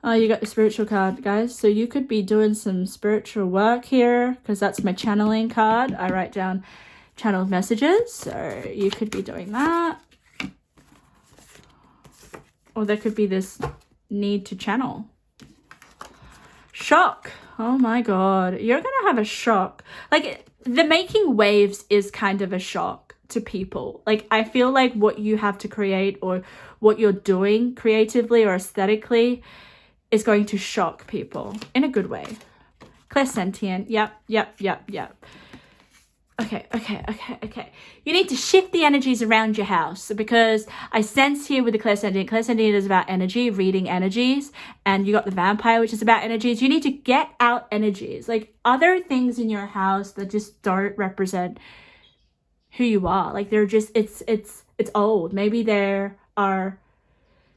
Oh, you got the spiritual card, guys. So you could be doing some spiritual work here, because that's my channeling card. I write down channeled messages, so you could be doing that. Or there could be this need to channel. Shock. Oh my god. You're gonna have a shock. Like, the making waves is kind of a shock to people. Like, I feel like what you have to create or what you're doing creatively or aesthetically is going to shock people in a good way. Clairsentient. Yep. Okay. You need to shift the energies around your house, because I sense here with the clairsentient is about energy, reading energies, and you got the vampire, which is about energies. You need to get out energies. Like, other things in your house that just don't represent who you are. Like, they're just, it's old. Maybe they're are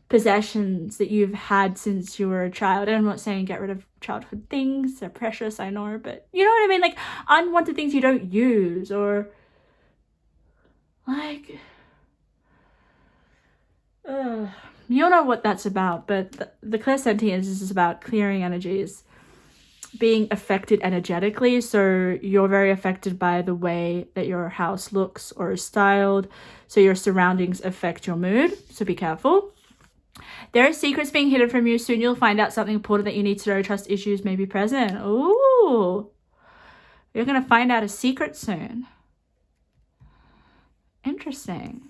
possessions that you've had since you were a child. And I'm not saying get rid of childhood things, they're precious, I know, but you know what I mean, like unwanted things you don't use, or like you'll know what that's about. But the clairsentience is about clearing energies, being affected energetically. So you're very affected by the way that your house looks or is styled, so your surroundings affect your mood, so be careful. There are secrets being hidden from you. Soon you'll find out something important that you need to know. Trust issues may be present. Ooh, you're going to find out a secret soon. Interesting.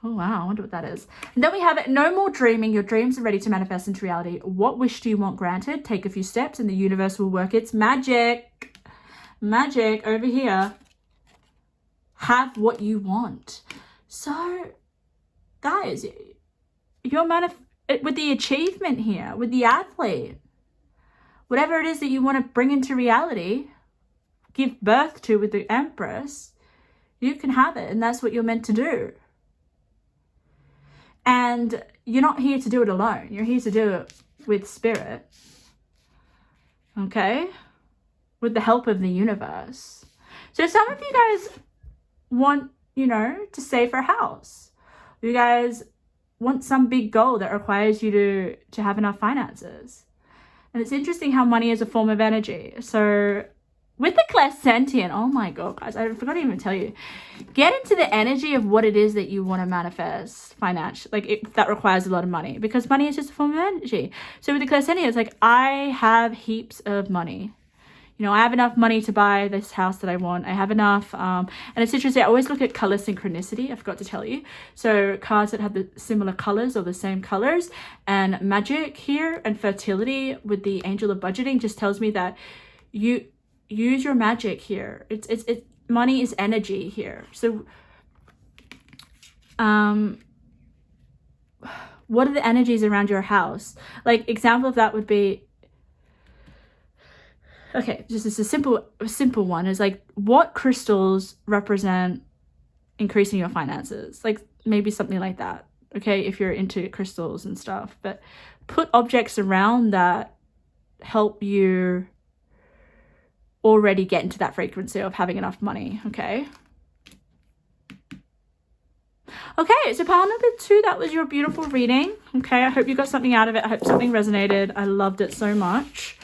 Oh, wow. I wonder what that is. And then we have it. No more dreaming. Your dreams are ready to manifest into reality. What wish do you want granted? Take a few steps and the universe will work its magic. Magic over here. Have what you want. So, guys, you're with the achievement here, with the athlete, whatever it is that you want to bring into reality, give birth to with the Empress, you can have it, and that's what you're meant to do. And you're not here to do it alone. You're here to do it with spirit, okay, with the help of the universe. So some of you guys want, you know, to save for a house. You guys want some big goal that requires you to have enough finances. And it's interesting how money is a form of energy. So with the clairsentient, oh my God, guys, I forgot to even tell you, get into the energy of what it is that you want to manifest financially. Like that requires a lot of money, because money is just a form of energy. So with the clairsentient, it's like, I have heaps of money. You know, I have enough money to buy this house that I want. I have enough. And it's interesting. I always look at color synchronicity. I forgot to tell you. So cards that have the similar colors or the same colors, and magic here and fertility with the angel of budgeting just tells me that you use your magic here. It's money is energy here. So, what are the energies around your house? Like example of that would be, okay, just a simple one is like, what crystals represent increasing your finances? Like maybe something like that. Okay, if you're into crystals and stuff, but put objects around that help you already get into that frequency of having enough money. Okay, so pile number 2, that was your beautiful reading. Okay, I hope you got something out of it. I hope something resonated. I loved it so much.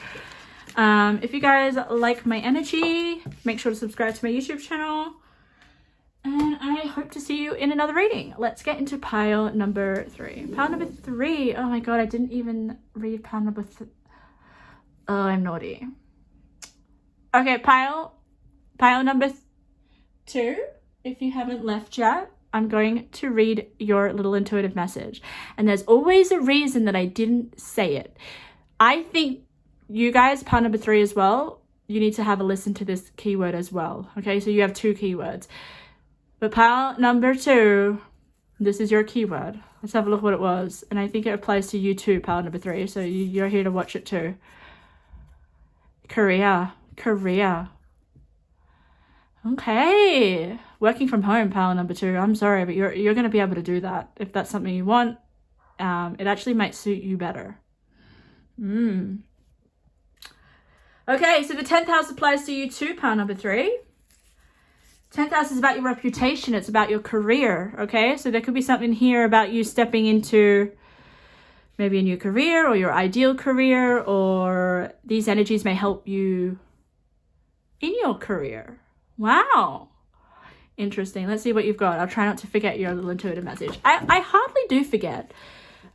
If you guys like my energy, make sure to subscribe to my YouTube channel, and I hope to see you in another reading. Let's get into pile number 3. Pile number 3. Oh my God, I didn't even read pile number 3. Oh, I'm naughty. Okay, pile number 2. If you haven't left yet, I'm going to read your little intuitive message. And there's always a reason that I didn't say it. I think you guys, pile number 3 as well, you need to have a listen to this keyword as well. Okay, so you have 2 keywords. But pile number 2, this is your keyword. Let's have a look what it was. And I think it applies to you too, pile number 3. So you're here to watch it too. Career. Okay. Working from home, pile number 2. I'm sorry, but you're going to be able to do that if that's something you want. It actually might suit you better. Okay, so the 10th house applies to you too, pile number 3. 10th house is about your reputation. It's about your career, okay? So there could be something here about you stepping into maybe a new career or your ideal career, or these energies may help you in your career. Wow. Interesting. Let's see what you've got. I'll try not to forget your little intuitive message. I hardly do forget.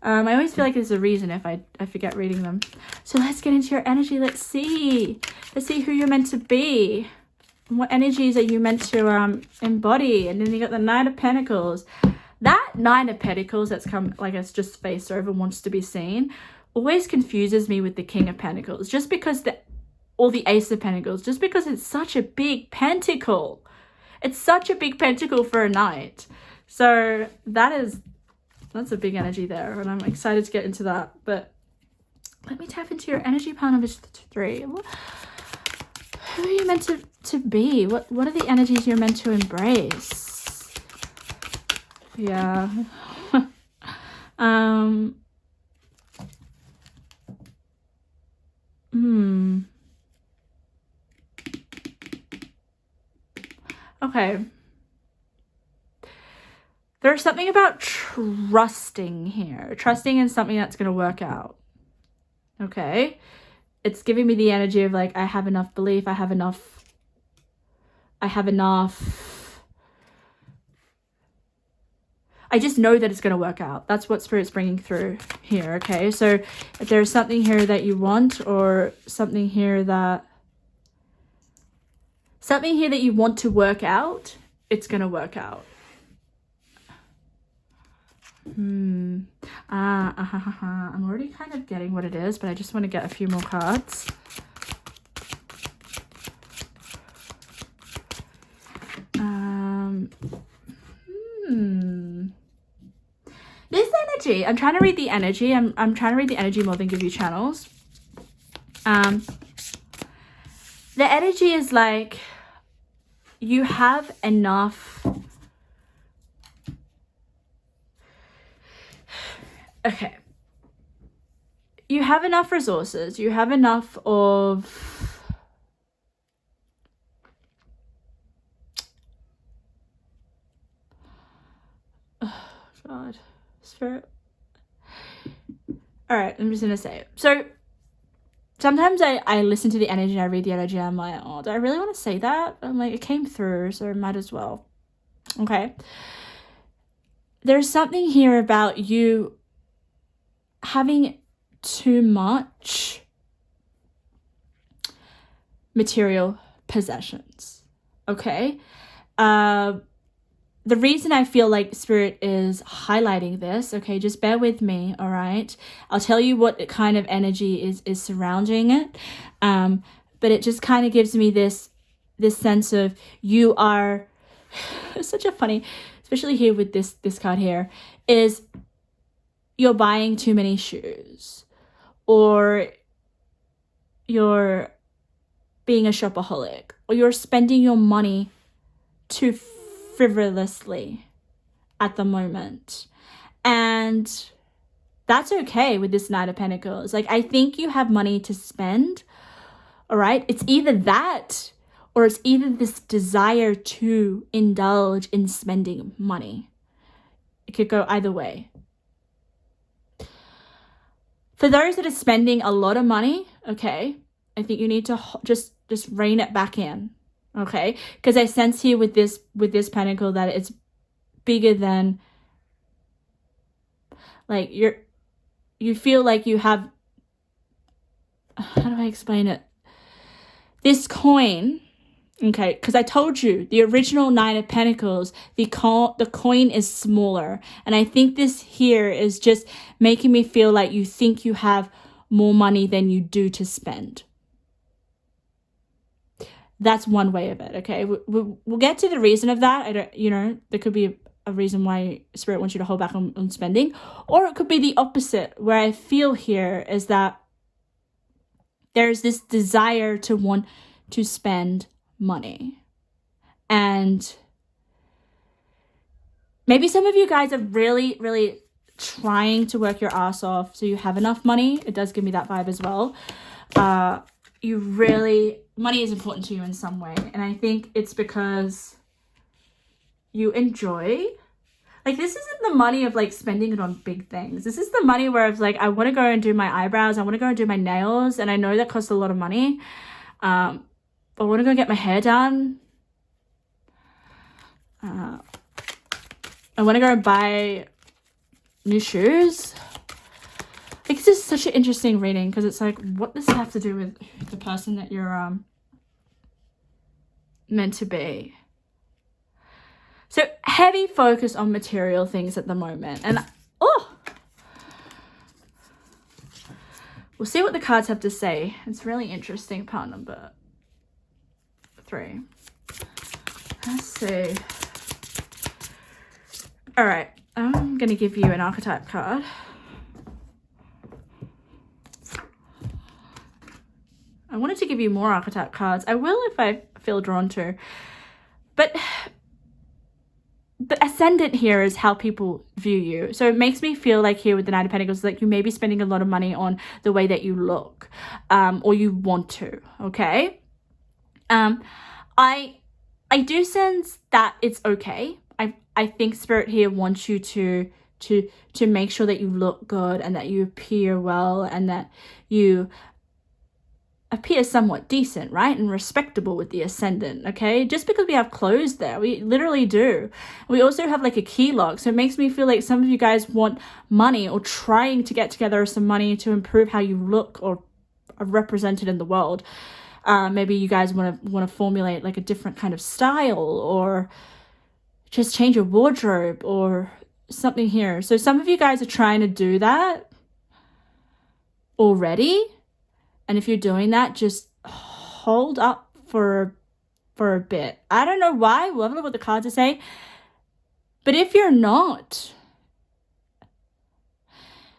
I always feel like there's a reason if I forget reading them. So let's get into your energy. Let's see who you're meant to be. What energies are you meant to embody? And then you got the Knight of Pentacles. That Nine of Pentacles that's come, like it's just faced over, wants to be seen, always confuses me with the King of Pentacles. Just because or the Ace of Pentacles, just because it's such a big pentacle. It's such a big pentacle for a knight. So that's a big energy there, and I'm excited to get into that. But let me tap into your energy, pile number 3. Who are you meant to be? What are the energies you're meant to embrace? Yeah. Okay. There's something about trusting here. Trusting in something that's going to work out. Okay. It's giving me the energy of like, I have enough belief. I have enough. I just know that it's going to work out. That's what Spirit's bringing through here. Okay. So if there's something here that you want, or something here that you want to work out, it's going to work out. I'm already kind of getting what it is, but I just want to get a few more cards. This energy, I'm trying to read the energy. I'm trying to read the energy more than give you channels. The energy is like, you have enough. Okay. You have enough resources. You have enough of... Oh, God. Spirit. All right, I'm just going to say it. So sometimes I listen to the energy and I read the energy and I'm like, oh, do I really want to say that? I'm like, it came through, so I might as well. Okay. There's something here about you having too much material possessions. Okay. The reason I feel like Spirit is highlighting this, okay, just bear with me, all right? I'll tell you what kind of energy is surrounding it, but it just kind of gives me this sense of you are, it's such a funny, especially here with this card here, is you're buying too many shoes, or you're being a shopaholic, or you're spending your money too frivolously at the moment. And that's okay with this Knight of Pentacles. Like, I think you have money to spend, all right? It's either that, or it's either this desire to indulge in spending money. It could go either way. For those that are spending a lot of money, okay, I think you need to just rein it back in, okay? Because I sense here with this pentacle that it's bigger than, like, you feel like you have, how do I explain it? This coin, okay, because I told you, the original Nine of Pentacles, the coin is smaller. And I think this here is just making me feel like you think you have more money than you do to spend. That's one way of it, okay? We'll get to the reason of that. There could be a reason why Spirit wants you to hold back on spending. Or it could be the opposite, where I feel here is that there's this desire to want to spend money. And maybe some of you guys are really, really trying to work your ass off so you have enough money. It does give me that vibe as well. Money is important to you in some way. And I think it's because you enjoy, like, this isn't the money of like spending it on big things. This is the money where it's like, I want to go and do my eyebrows. I want to go and do my nails. And I know that costs a lot of money. I want to go get my hair done. I want to go and buy new shoes. Like, this is such an interesting reading because it's like, what does it have to do with the person that you're meant to be? So heavy focus on material things at the moment. And we'll see what the cards have to say. It's really interesting, part number 3. Let's see. All right, I'm going to give you an archetype card. I wanted to give you more archetype cards. I will if I feel drawn to. But the ascendant here is how people view you. So it makes me feel like here with the Knight of Pentacles, like you may be spending a lot of money on the way that you look, or you want to, okay? I do sense that it's okay. I think Spirit here wants you to make sure that you look good and that you appear well and that you appear somewhat decent, right? And respectable with the ascendant, okay? Just because we have clothes there, we literally do. We also have like a key lock. So it makes me feel like some of you guys want money or trying to get together some money to improve how you look or are represented in the world. Maybe you guys want to formulate like a different kind of style or just change your wardrobe or something here. So some of you guys are trying to do that already. And if you're doing that, just hold up for a bit. I don't know why. We'll have a look what the cards are saying. But if you're not,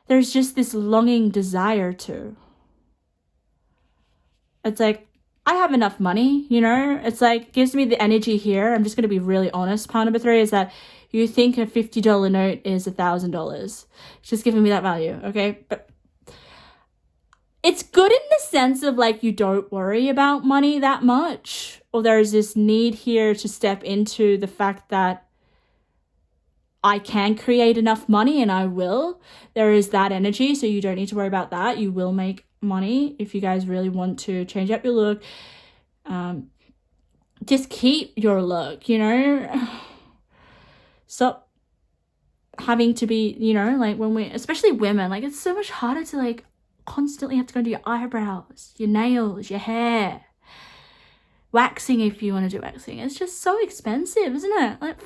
there's just this longing desire to. It's like, I have enough money, you know? It's like, gives me the energy here. I'm just going to be really honest. Part number 3 is that you think a $50 note is $1,000. It's just giving me that value, okay? But it's good in the sense of like you don't worry about money that much, or there's this need here to step into the fact that I can create enough money and I will. There is that energy, so you don't need to worry about that. You will make money if you guys really want to change up your look. Just keep your look, you know? Stop having to be, you know, like when we, especially women, like it's so much harder to like constantly have to go to your eyebrows, your nails, your hair, waxing if you want to do waxing. It's just so expensive, isn't it? Like,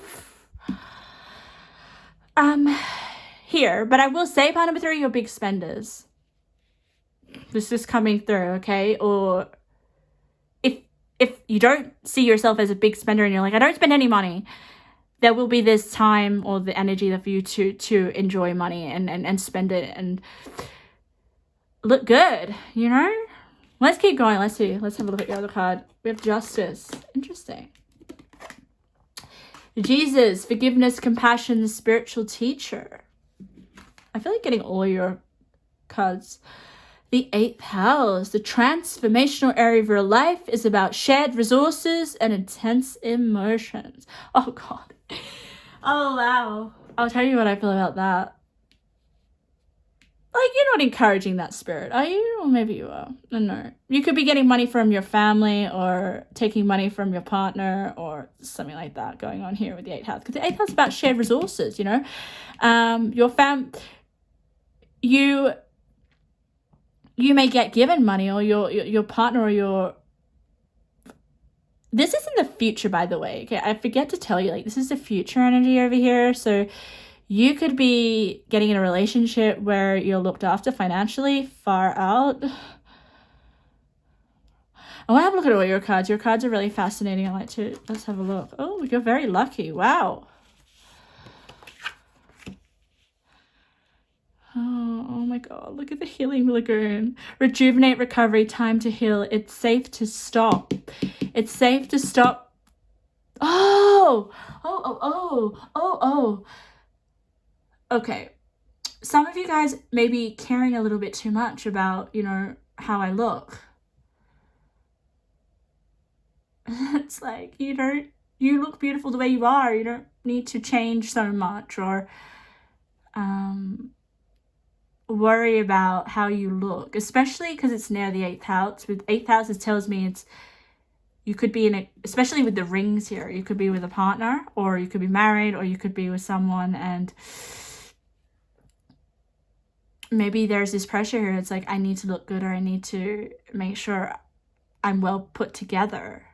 here, but I will say, part number 3, you're big spenders. This is coming through, okay? Or if you don't see yourself as a big spender and you're like, I don't spend any money, there will be this time or the energy for you to enjoy money and spend it and look good, you know? Let's keep going. Let's see. Let's have a look at your other card. We have Justice. Interesting. Jesus, forgiveness, compassion, the spiritual teacher. I feel like getting all your cards. The 8th house, the transformational area of your life is about shared resources and intense emotions. Oh, God. Oh, wow. I'll tell you what I feel about that. Like, you're not encouraging that spirit, are you? Or maybe you are. I don't know. You could be getting money from your family or taking money from your partner or something like that going on here with the 8th house. Because the 8th house is about shared resources, you know? You may get given money, or your partner or your... This is in the future, by the way. Okay, I forget to tell you, like, this is the future energy over here. So you could be getting in a relationship where you're looked after financially, far out. I want to have a look at all your cards. Your cards are really fascinating. Let's have a look. Oh, you're very lucky. Wow. Oh my God, look at the healing lagoon. Rejuvenate, recovery, time to heal. It's safe to stop. It's safe to stop. Oh. Okay. Some of you guys may be caring a little bit too much about, you know, how I look. It's like, you look beautiful the way you are. You don't need to change so much or, worry about how you look, especially because it's near the 8th house. With 8th house, it tells me you could be in a, especially with the rings here, you could be with a partner, or you could be married, or you could be with someone, and maybe there's this pressure here. It's like, I need to look good, or I need to make sure I'm well put together.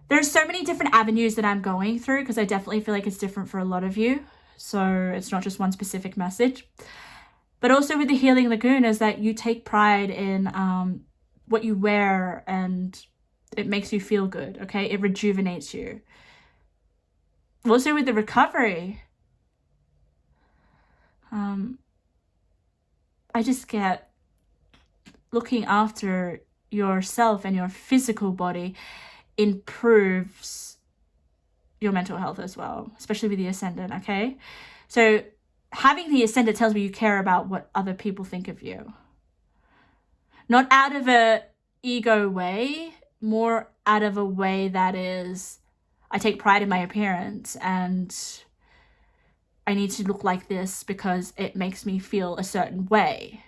There's so many different avenues that I'm going through, because I definitely feel like it's different for a lot of you. So it's not just one specific message. But also with the healing lagoon is that you take pride in what you wear, and it makes you feel good, okay? It rejuvenates you. Also with the recovery, I just get looking after yourself and your physical body improves your mental health as well, especially with the ascendant, okay? So having the ascendant tells me you care about what other people think of you. Not out of a ego way, more out of a way that is, I take pride in my appearance and I need to look like this because it makes me feel a certain way.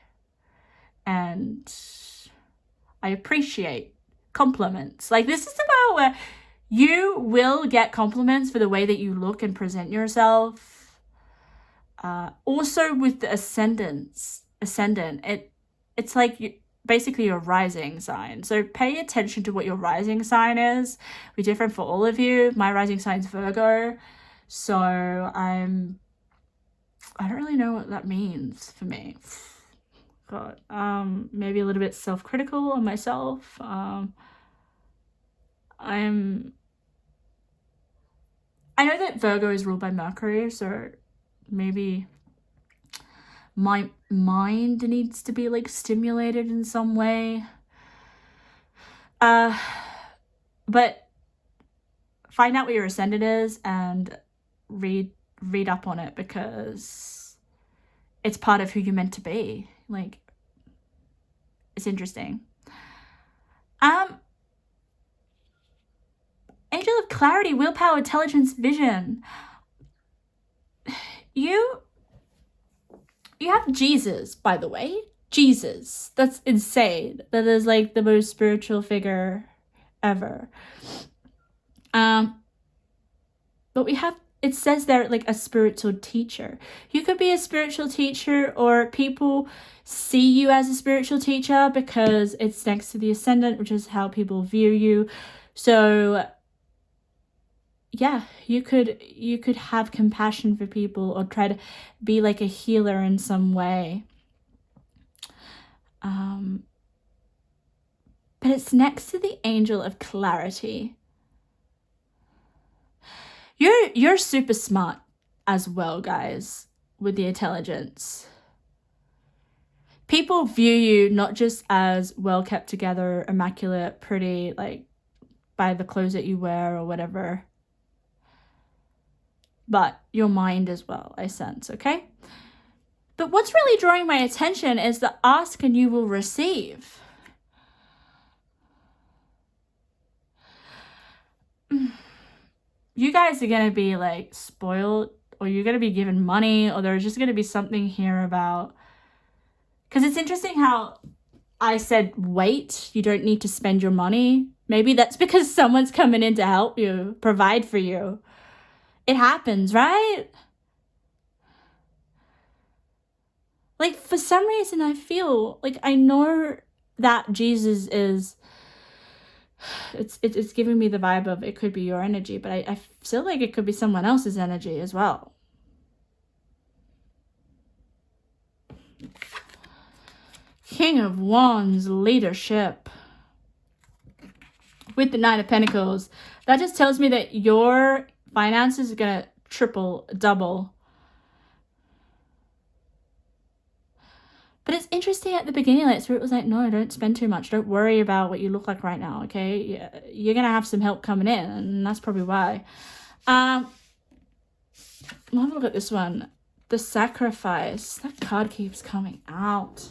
And I appreciate compliments. Like, this is about where you will get compliments for the way that you look and present yourself. Also with the ascendant, it's like basically your rising sign. So pay attention to what your rising sign is. It'll be different for all of you. My rising sign's Virgo. So I don't really know what that means for me. God, maybe a little bit self-critical on myself. I know that Virgo is ruled by Mercury, so maybe my mind needs to be like stimulated in some way. But find out what your ascendant is and read up on it, because it's part of who you're meant to be. Like, it's interesting. Angel of clarity, willpower, intelligence, vision. You have Jesus, by the way. Jesus. That's insane. That is like the most spiritual figure ever. But it says there like a spiritual teacher. You could be a spiritual teacher, or people see you as a spiritual teacher because it's next to the ascendant, which is how people view you. So yeah, you could have compassion for people or try to be like a healer in some way. But it's next to the angel of clarity. You're super smart as well, guys, with the intelligence. People view you not just as well kept together, immaculate, pretty, like by the clothes that you wear or whatever, but your mind as well, I sense, okay? But what's really drawing my attention is the ask and you will receive. You guys are going to be like spoiled, or you're going to be given money, or there's just going to be something here about, because it's interesting how I said wait, you don't need to spend your money. Maybe that's because someone's coming in to help you, provide for you. It happens, right? Like, for some reason, I feel like I know that Jesus is, it's giving me the vibe of it could be your energy, but I feel like it could be someone else's energy as well. King of Wands, leadership. With the Nine of Pentacles, that just tells me that your finances are going to triple, double. But it's interesting at the beginning, like Spirit was like, no, don't spend too much. Don't worry about what you look like right now, okay? You're going to have some help coming in, and that's probably why. I'll have a look at this one. The Sacrifice. That card keeps coming out.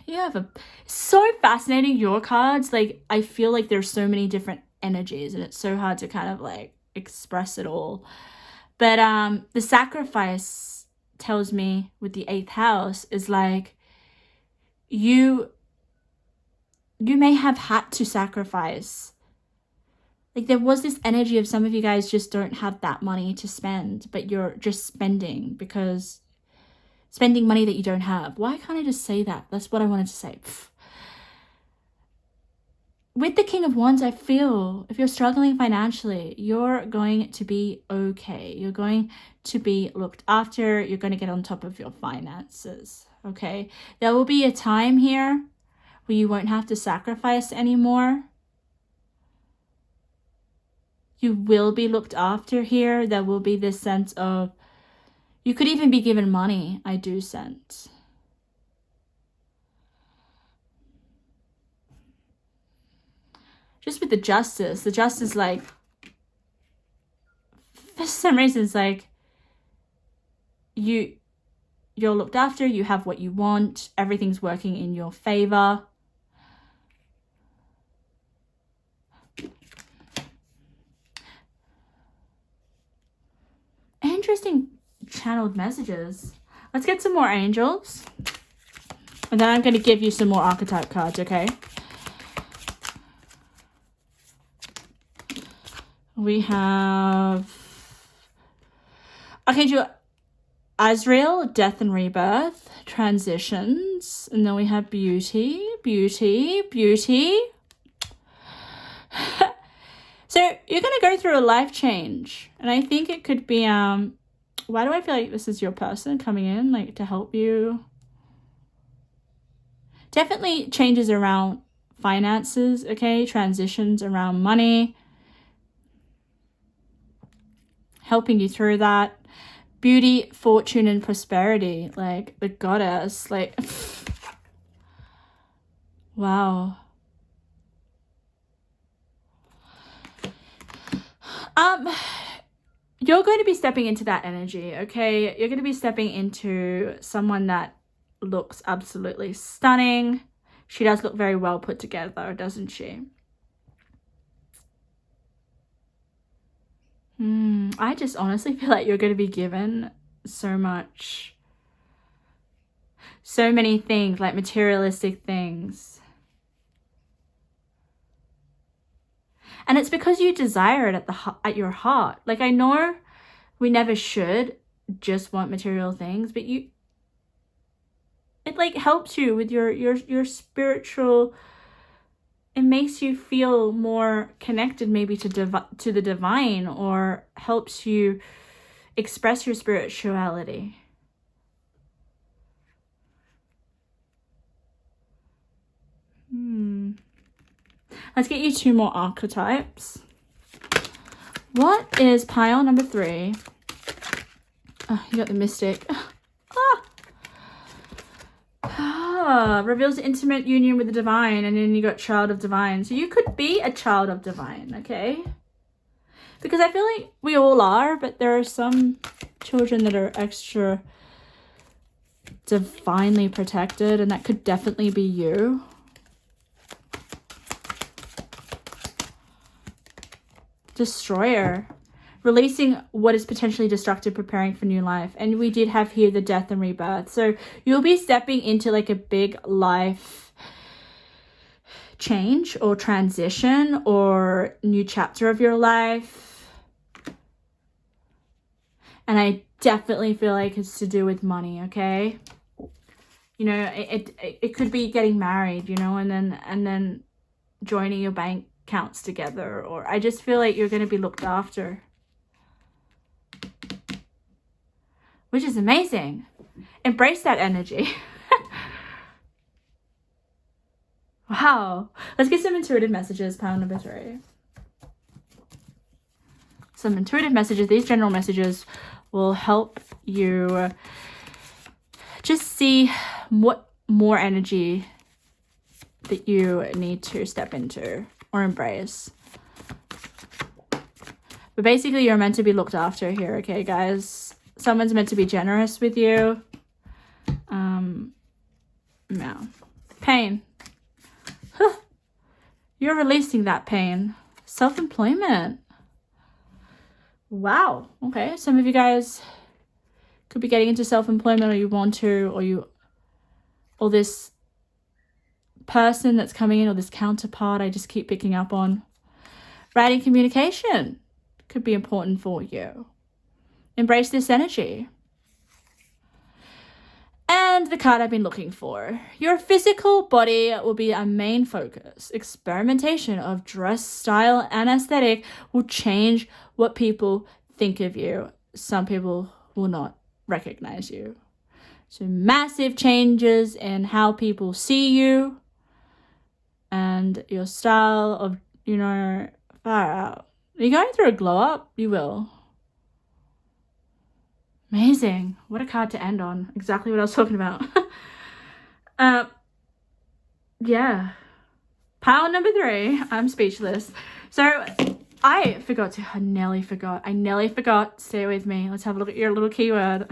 You have so fascinating, your cards. Like, I feel like there's so many different energies, and it's so hard to kind of like express it all. But the Sacrifice tells me with the 8th house is like you may have had to sacrifice. Like, there was this energy of some of you guys just don't have that money to spend, but you're just spending money that you don't have. Why can't I just say that? That's what I wanted to say. With the King of Wands, I feel if you're struggling financially, you're going to be okay. You're going to be looked after. You're going to get on top of your finances, okay? There will be a time here where you won't have to sacrifice anymore. You will be looked after here. There will be this sense of, you could even be given money, I do sense. just with the justice, like, for some reason, it's like you're looked after, you have what you want, everything's working in your favor. Interesting channeled messages. Let's get some more angels. And then I'm going to give you some more archetype cards, okay? We have Archangel Azrael, death and rebirth, transitions. And then we have beauty. So you're going to go through a life change. And I think it could be, why do I feel like this is your person coming in, like, to help you? Definitely changes around finances, okay? Transitions around money. Helping you through that. Beauty, fortune, and prosperity. Like, the goddess. Like, wow. You're going to be stepping into that energy, okay? You're going to be stepping into someone that looks absolutely stunning. She does look very well put together, doesn't she? I just honestly feel like you're going to be given so many things, like materialistic things. And it's because you desire it at your heart. Like, I know we never should just want material things, but it like helps you with your spiritual. It makes you feel more connected maybe to the divine, or helps you express your spirituality. Let's get you 2 more archetypes. What is pile number 3? Oh, you got the mystic. Reveals intimate union with the divine, and then you got child of divine. So you could be a child of divine, okay? Because I feel like we all are, but there are some children that are extra divinely protected, and that could definitely be you. Destroyer. Releasing what is potentially destructive, preparing for new life. And we did have here the death and rebirth. So you'll be stepping into like a big life change or transition or new chapter of your life. And I definitely feel like it's to do with money, okay? You know, it could be getting married, you know, and then joining your bank accounts together. Or I just feel like you're going to be looked after, which is amazing. Embrace that energy. Wow. Let's get some intuitive messages, pile number 3. Some intuitive messages. These general messages will help you just see what more energy that you need to step into or embrace. But basically, you're meant to be looked after here, okay, guys? Someone's meant to be generous with you. No. Pain. You're releasing that pain. Self-employment. Wow. Okay. Some of you guys could be getting into self-employment, or you want to, or this person that's coming in, or this counterpart I just keep picking up on. Writing communication could be important for you. Embrace this energy. And the card I've been looking for. Your physical body will be a main focus. Experimentation of dress, style, and aesthetic will change what people think of you. Some people will not recognize you. So massive changes in how people see you and your style of, you know, far out. Are you going through a glow up? You will. Amazing. What a card to end on. Exactly what I was talking about. Yeah. Pile number 3. I'm speechless. So I nearly forgot. Stay with me. Let's have a look at your little keyword.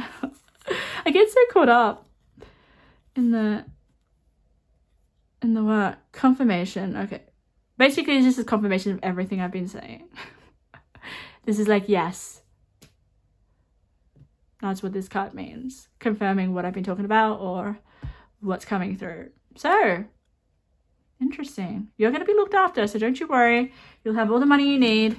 I get so caught up in the word confirmation. Okay. Basically, this is confirmation of everything I've been saying. This is like, yes. That's what this card means. Confirming what I've been talking about or what's coming through. So, interesting. You're going to be looked after, so don't you worry. You'll have all the money you need.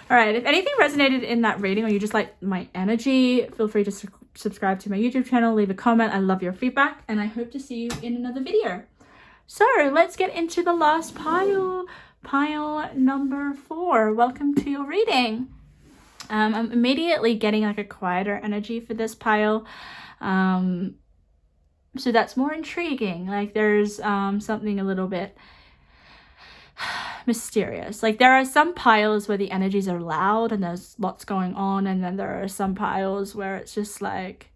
All right, if anything resonated in that reading or you just like my energy, feel free to subscribe to my YouTube channel, leave a comment. I love your feedback, and I hope to see you in another video. So let's get into the last pile. Pile number 4. Welcome to your reading. I'm immediately getting like a quieter energy for this pile. So that's more intriguing. Like there's something a little bit mysterious. Like there are some piles where the energies are loud and there's lots going on, and then there are some piles where it's just like,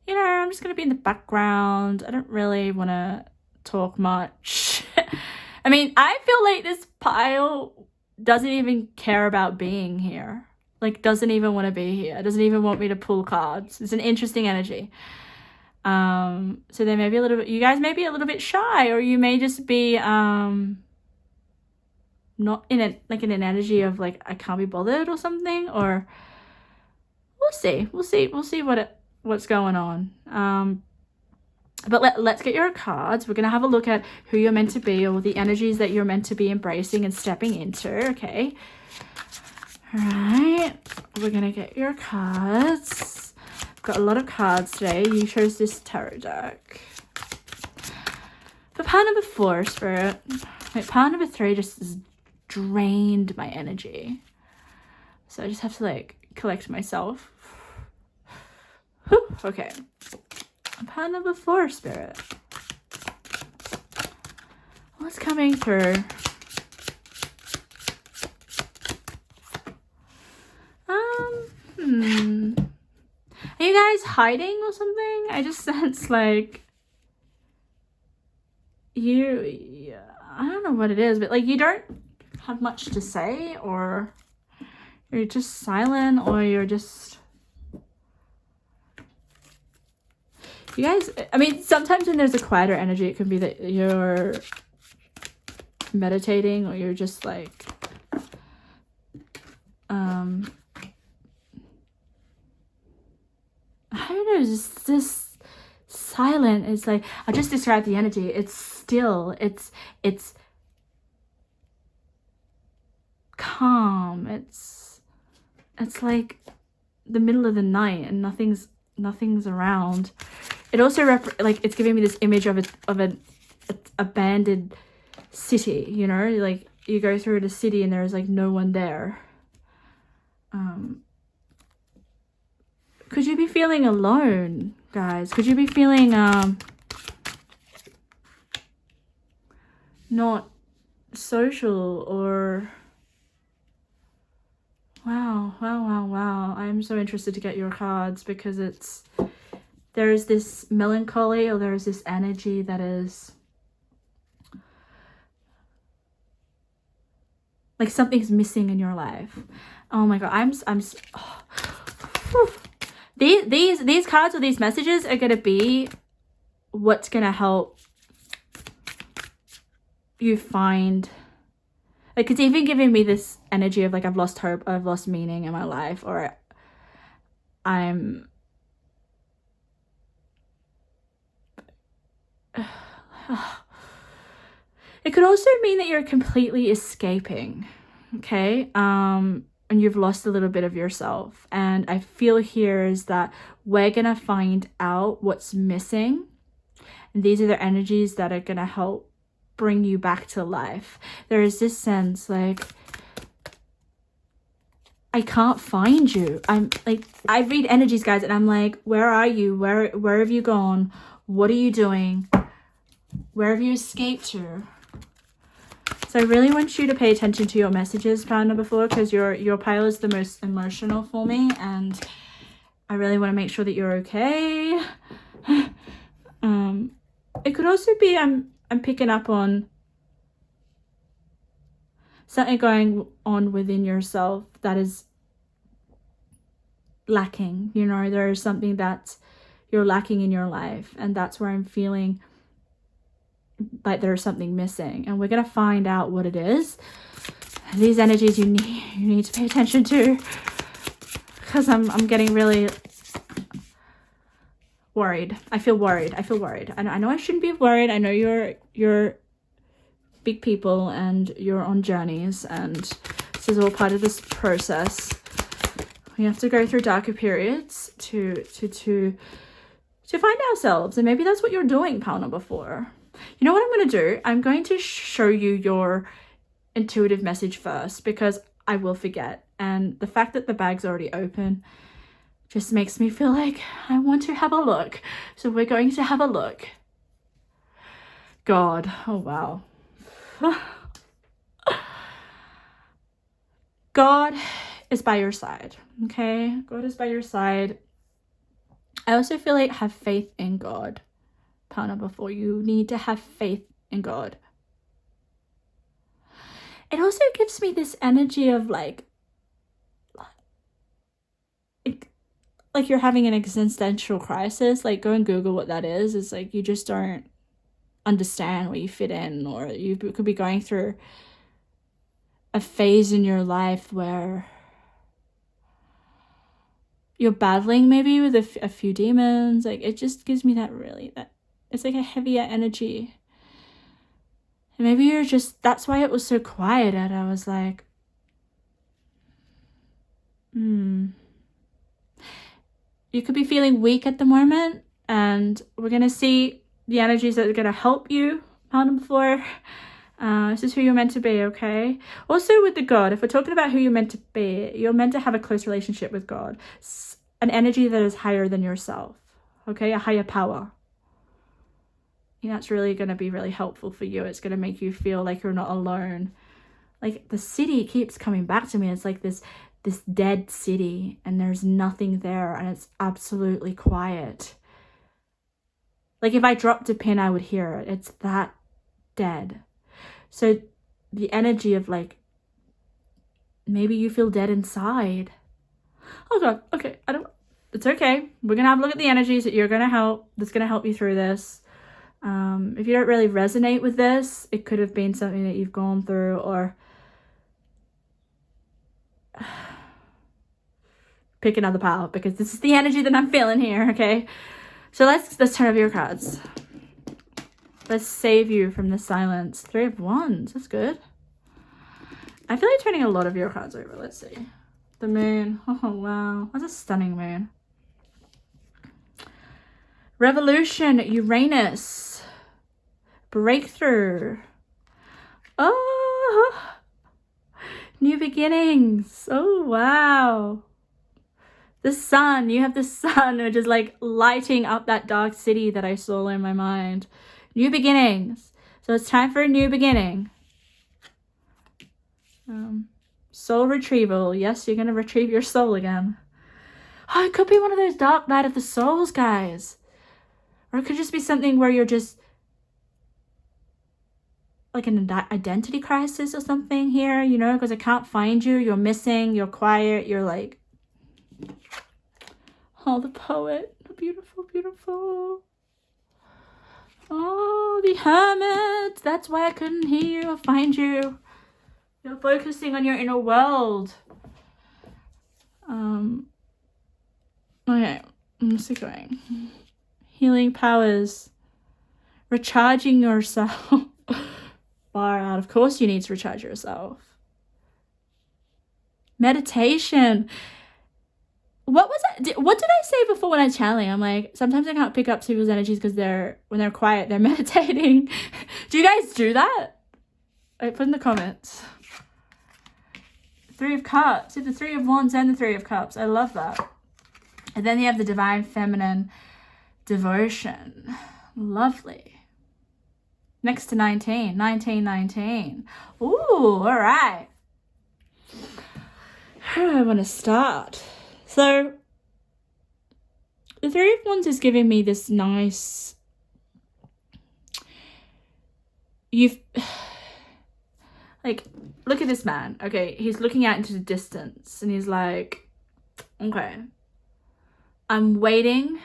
you know, I'm just gonna be in the background. I don't really want to talk much. I mean, I feel like this pile doesn't even care about being here. Like doesn't even want to be here. Doesn't even want me to pull cards. It's an interesting energy. So they may be a little bit, you guys may be a little bit shy, or you may just be not in an energy of like I can't be bothered or something, or we'll see what's going on. But let's get your cards. We're gonna have a look at who you're meant to be, or the energies that you're meant to be embracing and stepping into. Okay, all right, we're gonna get your cards. Got a lot of cards today. You chose this tarot deck. For pile number 4, Spirit. Wait, pile number 3 just drained my energy. So I just have to like collect myself. Whew, okay. Pile number 4, Spirit. What's coming through? Are you guys hiding or something? I just sense like I don't know what it is, but like you don't have much to say, or you're just silent, or you're just, you guys, I mean, sometimes when there's a quieter energy, it can be that you're meditating, or you're just like I don't know, just this silent. It's like, I just described the energy. It's still, it's calm. It's like the middle of the night and nothing's around. It also like it's giving me this image of an abandoned city, you know, like you go through the city and there's like no one there. Could you be feeling alone, guys? Could you be feeling not social, or wow. I'm so interested to get your cards, because there's this melancholy, or there's this energy that is like something's missing in your life. Oh my god, These cards, or these messages, are going to be what's going to help you find, like, it's even giving me this energy of like I've lost hope, I've lost meaning in my life, or it could also mean that you're completely escaping, okay? And you've lost a little bit of yourself. And I feel here is that we're going to find out what's missing. And these are the energies that are going to help bring you back to life. There is this sense like, I can't find you. I'm like, I read energies, guys, and I'm like, where are you? Where have you gone? What are you doing? Where have you escaped to? So I really want you to pay attention to your messages, pile number 4, because your pile is the most emotional for me, and I really want to make sure that you're okay. it could also be I'm picking up on something going on within yourself that is lacking. You know, there is something that you're lacking in your life, and that's where I'm feeling like there's something missing, and we're gonna find out what it is. These energies you need to pay attention to, because I'm getting really worried. I feel worried. I know I shouldn't be worried. I know you're big people and you're on journeys, and this is all part of this process. We have to go through darker periods to find ourselves, and maybe that's what you're doing, pile number 4. You know what I'm going to do? I'm going to show you your intuitive message first, because I will forget, and the fact that the bag's already open just makes me feel like I want to have a look. So we're going to have a look. God, oh wow. God is by your side, okay? God is by your side. I also feel like have faith in God. Pile number 4, you need to have faith in God. It also gives me this energy of like you're having an existential crisis. Like, go and Google what that is. It's like you just don't understand where you fit in, or you could be going through a phase in your life where you're battling maybe with a few demons. Like, it just gives me that it's like a heavier energy. And maybe you're just, that's why it was so quiet, and I was like, You could be feeling weak at the moment, and we're going to see the energies that are going to help you. Pile number 4. This is who you're meant to be, okay? Also with the God, if we're talking about who you're meant to be, you're meant to have a close relationship with God. An energy that is higher than yourself, okay? A higher power. And that's really going to be really helpful for you. It's going to make you feel like you're not alone. Like, the city keeps coming back to me. It's like this dead city, and there's nothing there, and it's absolutely quiet. Like, if I dropped a pin, I would hear it. It's that dead. So the energy of like, maybe you feel dead inside. Oh God, okay, it's okay. We're gonna have a look at the energies that's gonna help you through this. If you don't really resonate with this, it could have been something that you've gone through, or pick another pile, because this is the energy that I'm feeling here, okay? So let's turn over your cards. Let's save you from the silence. 3 of Wands, that's good. I feel like turning a lot of your cards over. Let's see. The moon, oh wow, that's a stunning moon. Revolution, Uranus. Breakthrough. Oh, new beginnings. Oh wow. The sun, you have the sun, which is like lighting up that dark city that I saw in my mind. New beginnings. So it's time for a new beginning. Soul retrieval. Yes, you're going to retrieve your soul again. Oh, it could be one of those dark night of the souls, guys. Or it could just be something where you're just like an identity crisis or something here, you know, because I can't find you. You're missing. You're quiet. You're like, oh, the poet. Beautiful, beautiful. Oh, the hermit. That's why I couldn't hear you or find you. You're focusing on your inner world. Okay, I'm just going. Healing powers. Recharging yourself. Far out. Of course you need to recharge yourself. Meditation. What was it? What did I say before when I was channeling? I'm like, sometimes I can't pick up people's energies because when they're quiet, they're meditating. Do you guys do that? Wait, put in the comments. 3 of Cups. The 3 of Wands and the 3 of Cups. I love that. And then you have the Divine Feminine Devotion. Lovely. Next to 19. 19. Ooh, all right. How do I want to start? So, the 3 of Wands is giving me this nice you've like, look at this man. Okay, he's looking out into the distance and he's like, okay, I'm waiting.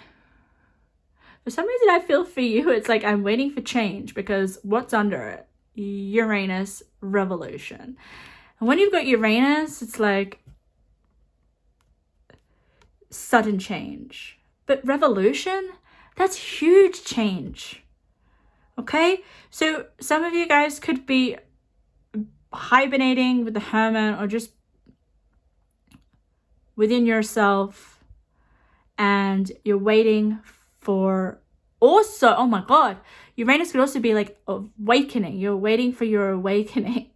For some reason I feel for you it's like I'm waiting for change, because what's under it? Uranus revolution. And when you've got Uranus, it's like sudden change. But revolution, that's huge change. Okay, so some of you guys could be hibernating with the Hermit, or just within yourself, and you're waiting for, also, oh my god, Uranus could also be like awakening. You're waiting for your awakening,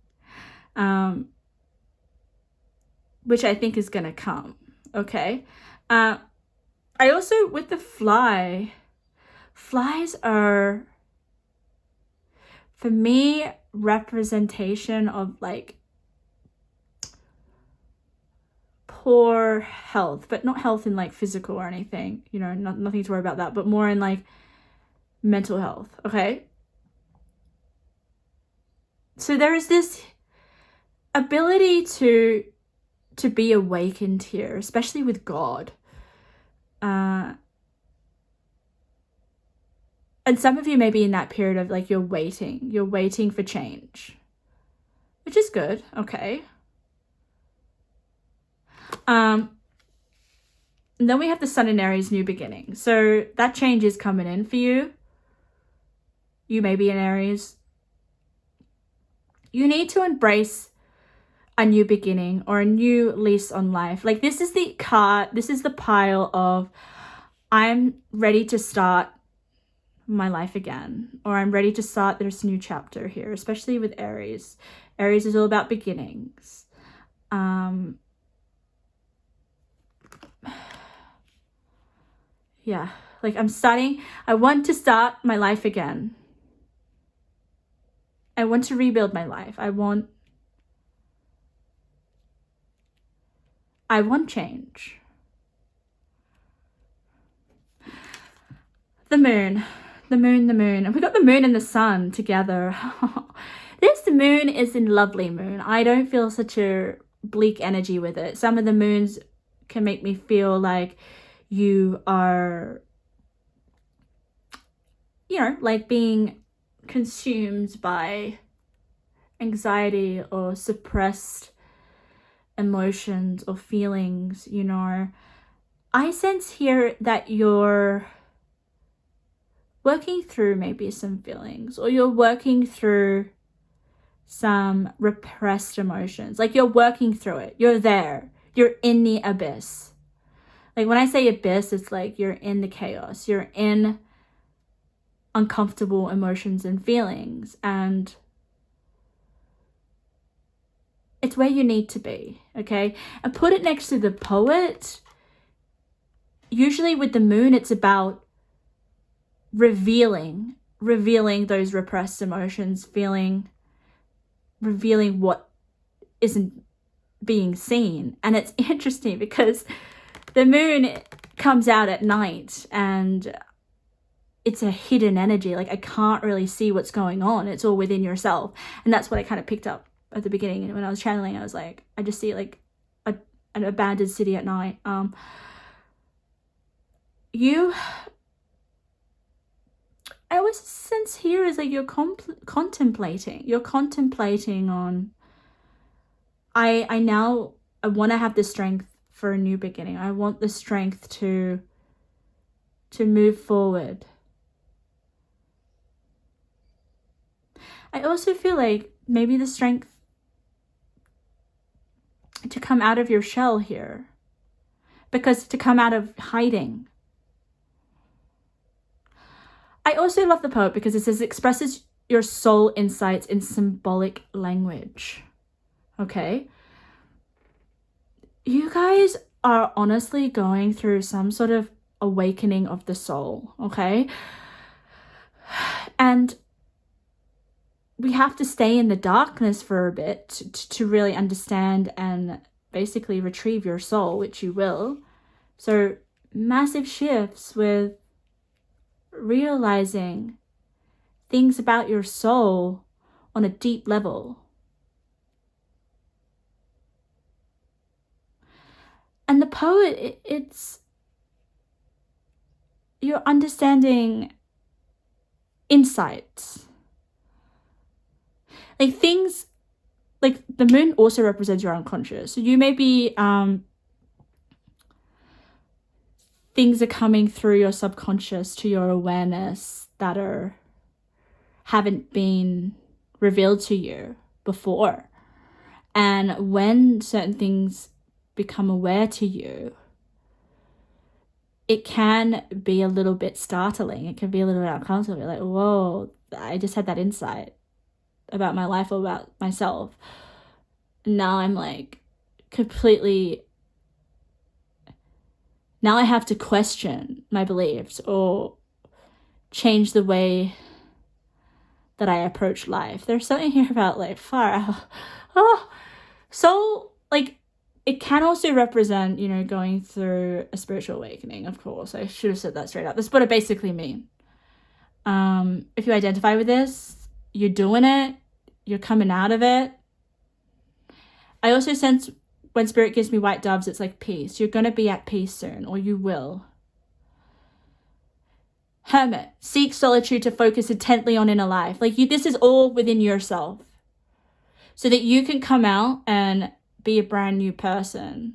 which I think is gonna come. Okay, I also, with the flies are, for me, representation of like poor health, but not health in like physical or anything, you know, nothing to worry about that, but more in like mental health. Okay, so there is this ability to be awakened here, especially with God. And some of you may be in that period of like you're waiting for change, which is good. Okay. And then we have the Sun in Aries, new beginning. So that change is coming in for you. You may be in Aries. You need to embrace a new beginning or a new lease on life. Like, this is the card, this is the pile of, I'm ready to start my life again, or I'm ready to start this new chapter here, especially with Aries. Aries is all about beginnings. Yeah, like I want to start my life again. I want to rebuild my life. I want change. The moon. And we got the moon and the sun together. This moon is a lovely moon. I don't feel such a bleak energy with it. Some of the moons can make me feel like you are, you know, like being consumed by anxiety or suppressed emotions or feelings, you know. I sense here that you're working through maybe some feelings, or you're working through some repressed emotions. Like, you're working through it. You're there. You're in the abyss. Like, when I say abyss, it's like you're in the chaos. You're in uncomfortable emotions and feelings. And it's where you need to be, okay? And put it next to the poet. Usually with the moon, it's about revealing those repressed emotions, revealing what isn't being seen. And it's interesting because the moon comes out at night and it's a hidden energy. Like, I can't really see what's going on. It's all within yourself. And that's what I kind of picked up at the beginning. And when I was channeling, I was like, I just see like an abandoned city at night. I always sense here is like you're contemplating on, I want to have the strength for a new beginning. I want the strength to move forward. I also feel like maybe the strength to come out of your shell here, because to come out of hiding. I also love the poet because it says, expresses your soul insights in symbolic language. Okay? You guys are honestly going through some sort of awakening of the soul, okay? And we have to stay in the darkness for a bit to really understand and basically retrieve your soul, which you will. So massive shifts with realizing things about your soul on a deep level. And the poet, it's you're understanding insights. Like things, like the moon also represents your unconscious. So you may be, things are coming through your subconscious to your awareness that haven't been revealed to you before. And when certain things become aware to you, it can be a little bit startling. It can be a little bit uncomfortable. Like, whoa, I just had that insight about my life or about myself. Now I'm like completely, now I have to question my beliefs or change the way that I approach life. There's something here about like far out. Oh, so like it can also represent, you know, going through a spiritual awakening, of course. I should have said that straight up. That's what it basically means. If you identify with this, you're doing it, you're coming out of it. I also sense when spirit gives me white doves, it's like peace. You're going to be at peace soon, or you will. Hermit, seek solitude to focus intently on inner life. Like this is all within yourself so that you can come out and be a brand new person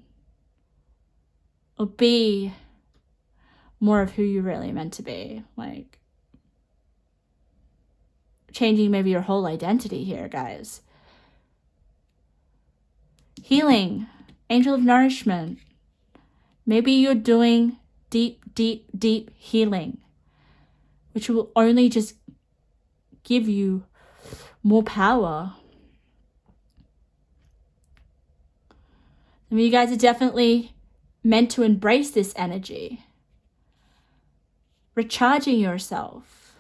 or be more of who you're really meant to be. Like changing maybe your whole identity here, guys. Healing, angel of nourishment. Maybe you're doing deep, deep, deep healing, which will only just give you more power. I mean, you guys are definitely meant to embrace this energy. Recharging yourself.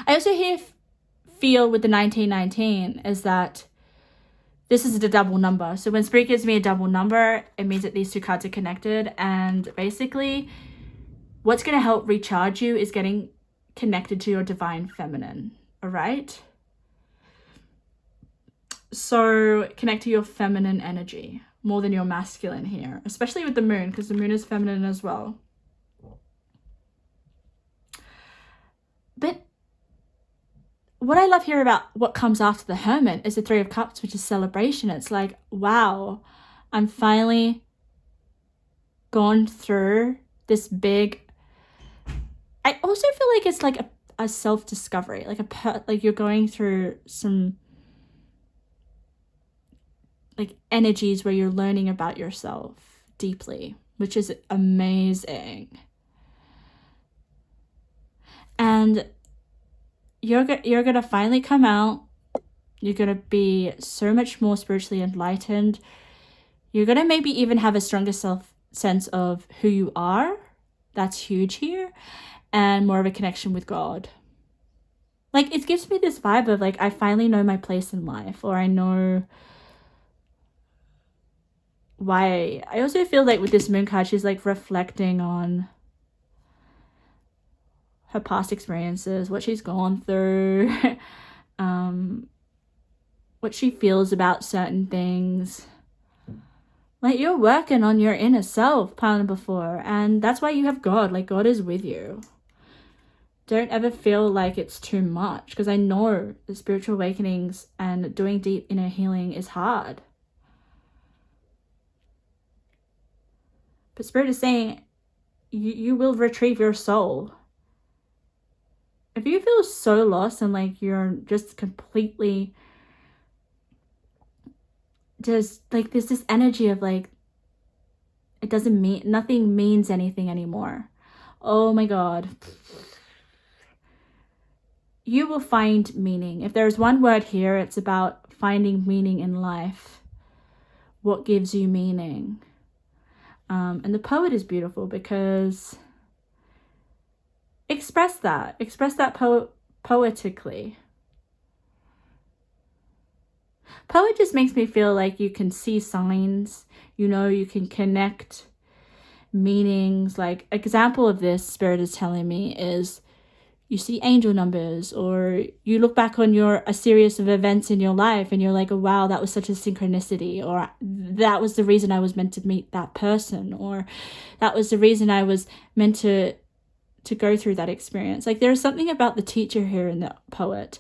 I also feel with the 1919 is that this is a double number. So when spirit gives me a double number, it means that these two cards are connected. And basically, what's going to help recharge you is getting connected to your divine feminine. All right? So connect to your feminine energy more than your masculine here, especially with the moon, because the moon is feminine as well. But what I love here about what comes after the Hermit is the Three of Cups, which is celebration. It's like, wow, I'm finally gone through this big... I also feel like it's like a self-discovery, like you're going through some like energies where you're learning about yourself deeply, which is amazing. And you're gonna finally come out. You're gonna be so much more spiritually enlightened. You're gonna maybe even have a stronger sense of who you are. That's huge here. And more of a connection with God. Like, it gives me this vibe of like, I finally know my place in life, or I know why. I also feel like with this moon card, she's like reflecting on her past experiences, what she's gone through, what she feels about certain things. Like, you're working on your inner self, Planet before, and that's why you have God. Like, God is with you. Don't ever feel like it's too much, because I know the spiritual awakenings and doing deep inner healing is hard. But Spirit is saying you will retrieve your soul. If you feel so lost and like you're just completely just like there's this energy of like it doesn't mean nothing means anything anymore. Oh my God. You will find meaning. If there's one word here, it's about finding meaning in life. What gives you meaning? And the poet is beautiful because express that poetically. Poet just makes me feel like you can see signs, you know, you can connect meanings. Like, example of this Spirit is telling me is you see angel numbers, or you look back on a series of events in your life and you're like, oh, wow, that was such a synchronicity, or that was the reason I was meant to meet that person, or that was the reason I was meant to go through that experience. Like, there's something about the teacher here in the poet.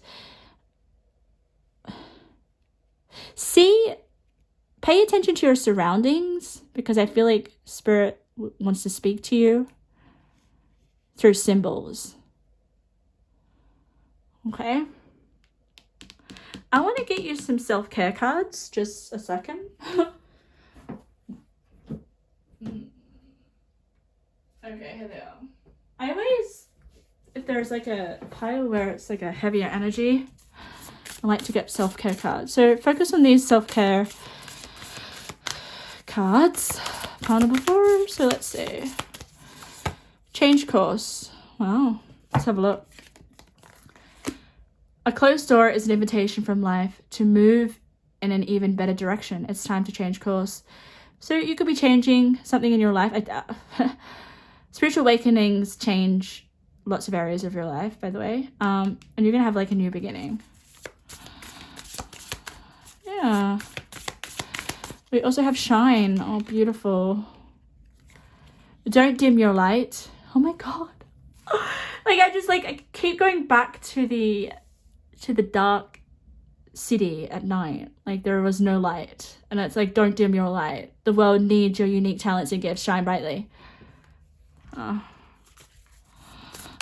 Pay attention to your surroundings, because I feel like spirit wants to speak to you through symbols. Okay. I want to get you some self-care cards. Just a second. Okay, here they are. I always, if there's like a pile where it's like a heavier energy, I like to get self-care cards. So focus on these self-care cards. Pile number 4. So let's see. Change course. Wow. Let's have a look. A closed door is an invitation from life to move in an even better direction. It's time to change course. So you could be changing something in your life. Spiritual awakenings change lots of areas of your life, by the way. And you're going to have like a new beginning. Yeah. We also have shine. Oh, beautiful. Don't dim your light. Oh my God. I keep going back to the dark city at night. Like, there was no light. And it's like, don't dim your light. The world needs your unique talents and gifts. Shine brightly.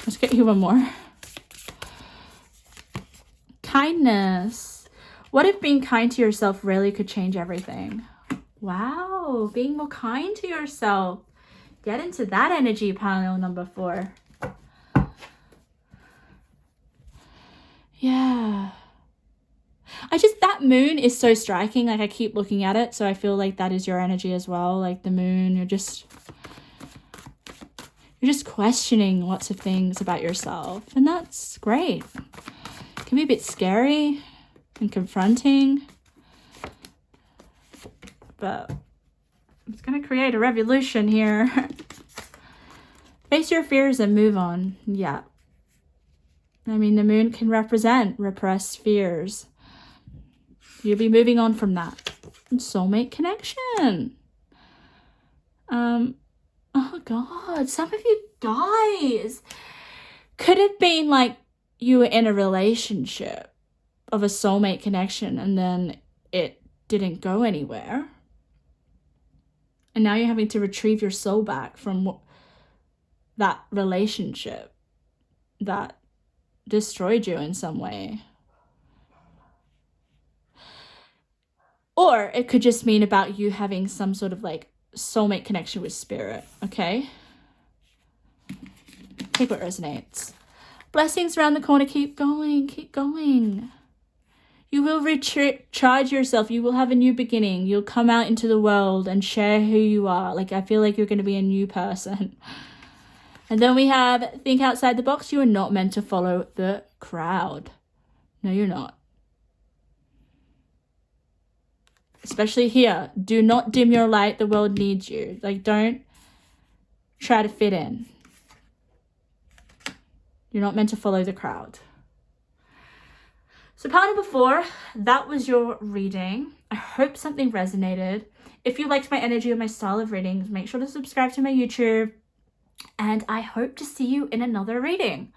Let's get you one more. Kindness. What if being kind to yourself really could change everything? Wow. Being more kind to yourself. Get into that energy, pile number 4. Yeah. That moon is so striking. Like, I keep looking at it. So I feel like that is your energy as well. Like the moon, you're just questioning lots of things about yourself. And that's great. It can be a bit scary and confronting. But it's going to create a revolution here. Face your fears and move on. Yeah. I mean, the moon can represent repressed fears. You'll be moving on from that. Soulmate connection. Oh God, some of you guys could have been like you were in a relationship of a soulmate connection and then it didn't go anywhere. And now you're having to retrieve your soul back from that relationship that destroyed you in some way. Or it could just mean about you having some sort of like soulmate connection with spirit, okay? Take what resonates. Blessings around the corner. Keep going, keep going. You will recharge yourself. You will have a new beginning. You'll come out into the world and share who you are. Like, I feel like you're going to be a new person. And then we have think outside the box. You are not meant to follow the crowd. No, you're not. Especially here. Do not dim your light. The world needs you. Like, don't try to fit in. You're not meant to follow the crowd. So part number 4, that was your reading. I hope something resonated. If you liked my energy or my style of readings, make sure to subscribe to my YouTube. And I hope to see you in another reading.